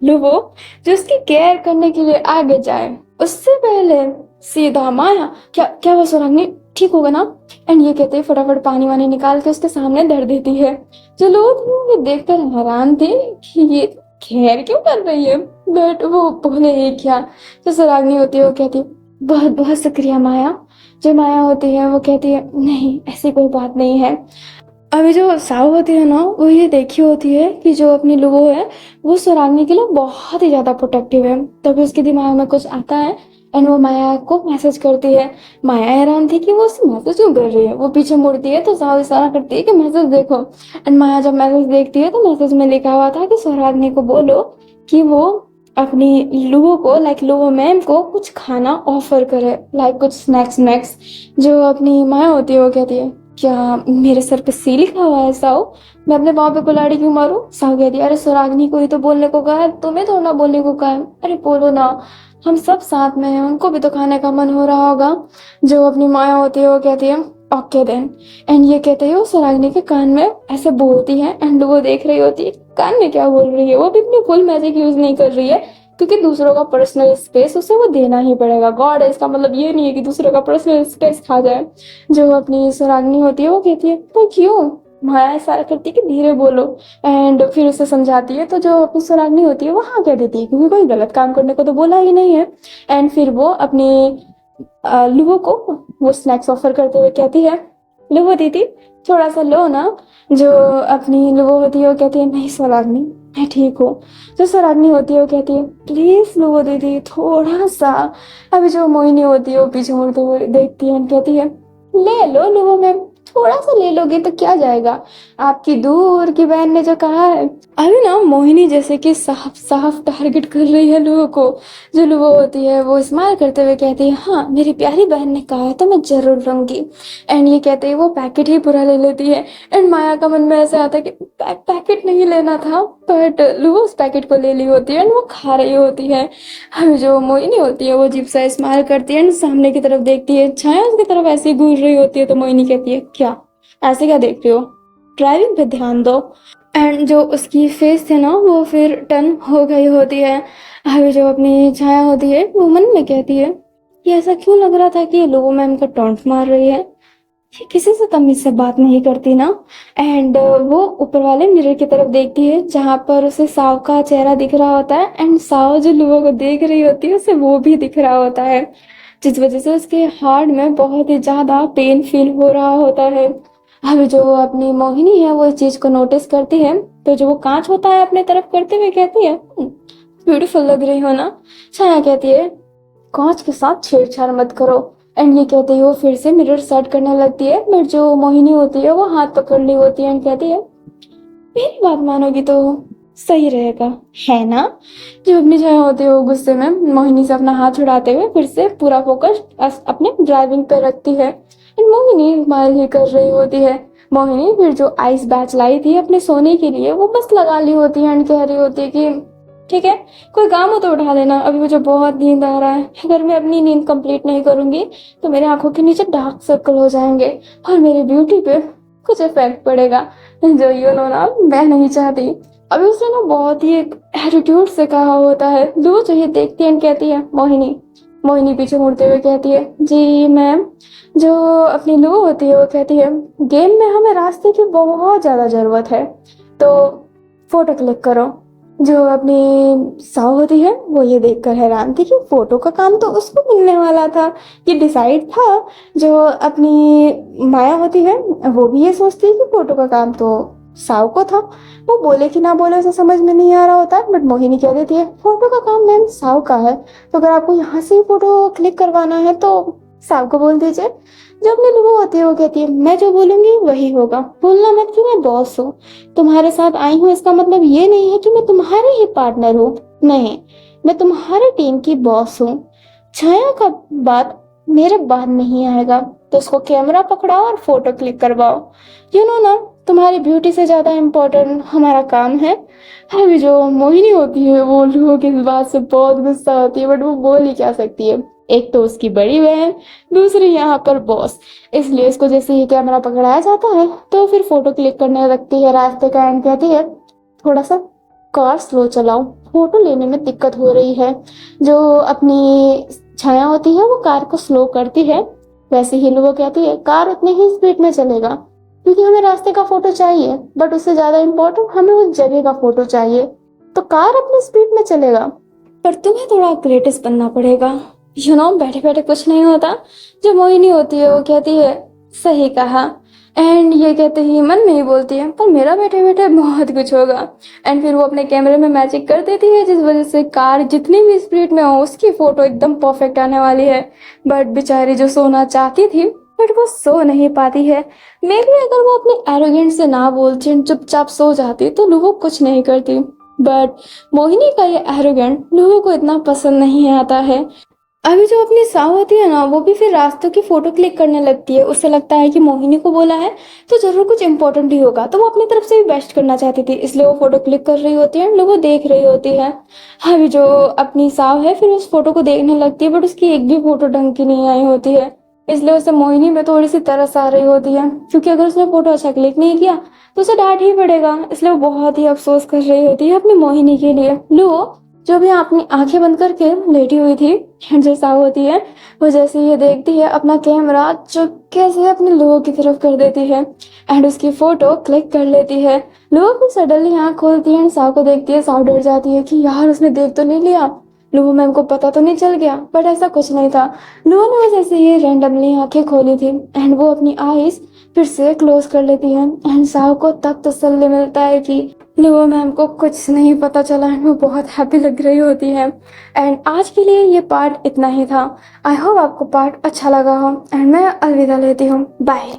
लुवो जो उसकी केयर करने के लिए आगे जाए उससे पहले सीधा माया क्या क्या वो सुरागनी ठीक होगा ना, एंड ये कहते फटाफट पानी वानी निकाल के उसके सामने धर देती है। जो लोग थे वो देखकर हैरान थे कि ये खैर क्यों कर रही है, बट वो बोले ही क्या। जो सुरागनी होती है वो कहती है बहुत बहुत शुक्रिया माया। जो माया होती है वो कहती है नहीं ऐसी कोई बात नहीं है। अभी जो साव होती है ना वो ये देखी होती है कि जो अपनी लुबो है वो सुरागनी के लिए बहुत ही ज्यादा प्रोटेक्टिव है। तभी उसके दिमाग में कुछ आता है एंड वो माया को मैसेज करती है। माया हैरान थी कि वो उससे मैसेज क्यों कर रही है। वो पीछे मुड़ती है तो साव इशारा करती है कि मैसेज देखो। एंड माया जब मैसेज देखती है तो मैसेज में लिखा हुआ था कि सुरागनी को बोलो कि वो अपनी लुबो को लाइक लुबो मैम को कुछ खाना ऑफर करे, लाइक कुछ स्नैक्स। जो अपनी माया होती है वो कहती है क्या मेरे सर पे सी लिखा हुआ है साव, मैं अपने पाँव पे कुल्हाड़ी क्यों मारूं। साव कहती है अरे सुरागनी को ही तो बोलने को कहा है, तुम्हें तो ना बोलने को कहा है, अरे बोलो ना, हम सब साथ में हैं, उनको भी तो खाने का मन हो रहा होगा। जो अपनी माया होती है वो कहती है ओके देन। एंड ये कहते ही वो सुरागनी के कान में ऐसे बोलती है एंड वो देख रही होती है कान में क्या बोल रही है। वो भी अपनी फुल मैजिक यूज नहीं कर रही है क्योंकि दूसरों का पर्सनल स्पेस उसे वो देना ही पड़ेगा। गॉड है, इसका मतलब ये नहीं है कि दूसरों का पर्सनल स्पेस खा जाए। जो अपनी सुरागनी होती है वो कहती है तो क्यों। माया इशारा करती है कि धीरे बोलो एंड फिर उसे समझाती है। तो जो अपनी सुरागनी होती है वो हाँ कह देती है क्योंकि कोई गलत काम करने को तो बोला ही नहीं है। एंड फिर वो अपनी लुबो को वो स्नैक्स ऑफर करते हुए कहती है लुबो दीदी थोड़ा सा लो ना। जो अपनी लुबो होती है वो कहती है नहीं सुरागनी मैं ठीक हूँ। जो सुरागनी होती है वो कहती है प्लीज लुबो दीदी थोड़ा सा। अभी जो मोहिनी होती है वो पीछे मुड़ते हुए देखती है और कहती है ले लो लुबो मैम, थोड़ा सा ले लोगे तो क्या जाएगा, आपकी दूर की बहन ने जो कहा है। अभी ना मोहिनी जैसे कि साफ साफ टारगेट कर रही है लुबो को। जो लुबो होती है वो स्माइल करते हुए कहती है हाँ मेरी प्यारी बहन ने कहा है तो मैं जरूर लूंगी। एंड ये कहते ही वो पैकेट ही पूरा ले लेती है। एंड माया का मन में ऐसे आता है कि पैकेट नहीं लेना था, बट लुबो उस पैकेट को ले ली होती है एंड वो खा रही होती है। अभी जो मोहिनी होती है वो अजीब सा स्माइल करती है एंड सामने की तरफ देखती है। छाया उसकी तरफ ऐसे ही घूर रही होती है तो मोहिनी कहती है क्या ऐसे क्या देख रही हो, ड्राइविंग पे ध्यान दो। एंड जो उसकी फेस थी ना वो फिर टर्न हो गई होती है। अभी जो अपनी छाया होती है वो मन में कहती है ये ऐसा क्यों लग रहा था कि ये लोगो मैम का टॉन्ट मार रही है, ये किसी से तमीज से बात नहीं करती ना। एंड वो ऊपर वाले मिरर की तरफ देखती है जहां पर उसे साव का चेहरा दिख रहा होता है एंड साव जो लोगों को देख रही होती है उसे वो भी दिख रहा होता है, जिस वजह से उसके हार्ट में बहुत ही ज्यादा पेन फील हो रहा होता है। अब जो अपनी मोहिनी है वो इस चीज को नोटिस करती है तो जो वो कांच होता है अपने तरफ करते हुए कहती है ब्यूटीफुल लग रही हो ना। छाया कहती है कांच के साथ छेड़छाड़ मत करो, एंड ये कहते ही वो फिर से मिरर सेट करने लगती है, बट जो मोहिनी होती है वो हाथ पकड़ ली होती है एंड कहती है मेरी बात मानोगी तो सही रहेगा, है ना। जो अपनी जगह होती है वो गुस्से में मोहिनी से अपना हाथ छुड़ाते हुए फिर से पूरा फोकस अपने ड्राइविंग पे रखती है एंड मोहिनी स्माइल ही कर रही होती है। मोहिनी फिर जो आइस बैच लाई थी अपने सोने के लिए वो बस लगा ली होती है एंड कह रही होती है कि ठीक है, कोई काम हो तो उठा लेना, अभी मुझे बहुत नींद आ रहा है, अगर मैं अपनी नींद कंप्लीट नहीं करूंगी तो मेरे आंखों के नीचे डार्क सर्कल हो जाएंगे और मेरी ब्यूटी पे कुछ इफेक्ट पड़ेगा, जो ना मैं नहीं चाहती। अभी उसने ना बहुत ही एक एटीट्यूड से कहा होता है। लू जो ये देखती है कहती है मोहिनी पीछे मुड़ते हुए कहती है जी मैम। जो अपनी लू होती है वो कहती है गेम में हमें रास्ते की बहुत ज्यादा जरूरत है, तो फोटो क्लिक करो। जो अपनी साव होती है वो ये देखकर हैरान थी कि फोटो का काम तो उसको मिलने वाला था, ये डिसाइड था। जो अपनी माया होती है वो भी ये सोचती है कि फोटो का काम तो साव को था। वो बोले कि ना बोले उसे समझ में नहीं आ रहा होता, बट मोहिनी कह देती है फोटो का काम मैम साव का है, तो अगर आपको यहाँ से फोटो क्लिक करवाना है तो साव को बोल दीजिए। जो अपनी लू होती है वो कहती है मैं जो बोलूंगी वही होगा, बोलना मत कि मैं बॉस हूँ, तुम्हारे साथ आई हूँ इसका मतलब ये नहीं है कि मैं तुम्हारे ही पार्टनर हूँ, नहीं, मैं तुम्हारे टीम की बॉस हूँ। छाया का बात मेरे बाद नहीं आएगा, तो उसको कैमरा पकड़ाओ और फोटो क्लिक करवाओ। ना तुम्हारी ब्यूटी से ज्यादा इम्पोर्टेंट हमारा काम है। अभी जो मोहिनी होती है वो लोगों की इस बात से बहुत गुस्सा होती है, बट वो बोल ही क्या सकती है, एक तो उसकी बड़ी बहन, दूसरी यहाँ पर बॉस। इसलिए इसको जैसे ही कैमरा पकड़ाया जाता है तो फिर फोटो क्लिक करने लगती है रास्ते का एंड कहती है थोड़ा सा कार स्लो चलाओ, फोटो लेने में दिक्कत हो रही है। जो अपनी छाया होती है वो कार को स्लो करती है, वैसे ही वो कहती है कार उतने ही स्पीड में चलेगा क्योंकि हमें रास्ते का फोटो चाहिए, बट उससे ज्यादा इम्पोर्टेंट हमें उस जगह का फोटो चाहिए, तो कार अपनी स्पीड में चलेगा पर तुम्हें थोड़ा ग्रेटेस्ट बनना पड़ेगा। बैठे बैठे कुछ नहीं होता। जो मोहिनी होती है वो कहती है सही कहा, एंड ये कहते ही मन में ही बोलती है पर मेरा बैठे बैठे बहुत कुछ होगा। एंड फिर वो अपने कैमरे में मैजिक कर देती है जिस वजह से कार जितनी भी स्पीड में हो उसकी फोटो एकदम परफेक्ट आने वाली है। बट बेचारी जो सोना चाहती थी बट वो सो नहीं पाती है। मे बी अगर वो अपने एरोगेंट से ना बोलती चुपचाप सो जाती तो लोगों कुछ नहीं करती, बट मोहिनी का ये एरोगेंट लोगों को इतना पसंद नहीं आता है। अभी जो अपनी साव होती है ना वो भी फिर रास्तों की फोटो क्लिक करने लगती है। उसे लगता है कि मोहिनी को बोला है तो जरूर कुछ इंपॉर्टेंट ही होगा, तो वो अपनी तरफ से भी बेस्ट करना चाहती थी, इसलिए वो फोटो क्लिक कर रही होती है, लोगों देख रही होती है। अभी जो अपनी साव है फिर उस फोटो को देखने लगती है, बट उसकी एक भी फोटो ढंग की नहीं आई होती है, इसलिए उसे मोहिनी में थोड़ी सी तरस आ रही होती है, क्योंकि अगर उसने फोटो अच्छा क्लिक नहीं किया तो उसे डांट ही पड़ेगा। इसलिए वो बहुत ही अफसोस कर रही होती है अपनी मोहिनी के लिए। लो जो भी अपनी आंखें बंद करके लेटी हुई थी, जैसा होती है वो जैसे ये देखती है अपना कैमरा चुपके से अपने लोगों की तरफ कर देती है एंड उसकी फोटो क्लिक कर लेती है। लोगों भी सडनली आंख खोलती है एंड साव को देखती है। साव डर जाती है कि यार उसने देख तो नहीं लिया, लुबो मैम को पता तो नहीं चल गया, बट ऐसा कुछ नहीं था। लुबो ने बस ऐसे ही रैंडमली आंखें खोली थी एंड वो अपनी आईज फिर से क्लोज कर लेती है एंड साव को तब तसल्ली मिलता है कि लुबो मैम को कुछ नहीं पता चला एंड वो बहुत हैप्पी लग रही होती है। एंड आज के लिए ये पार्ट इतना ही था। आई होप आपको पार्ट अच्छा लगा हो एंड मैं अलविदा लेती हूँ, बाय।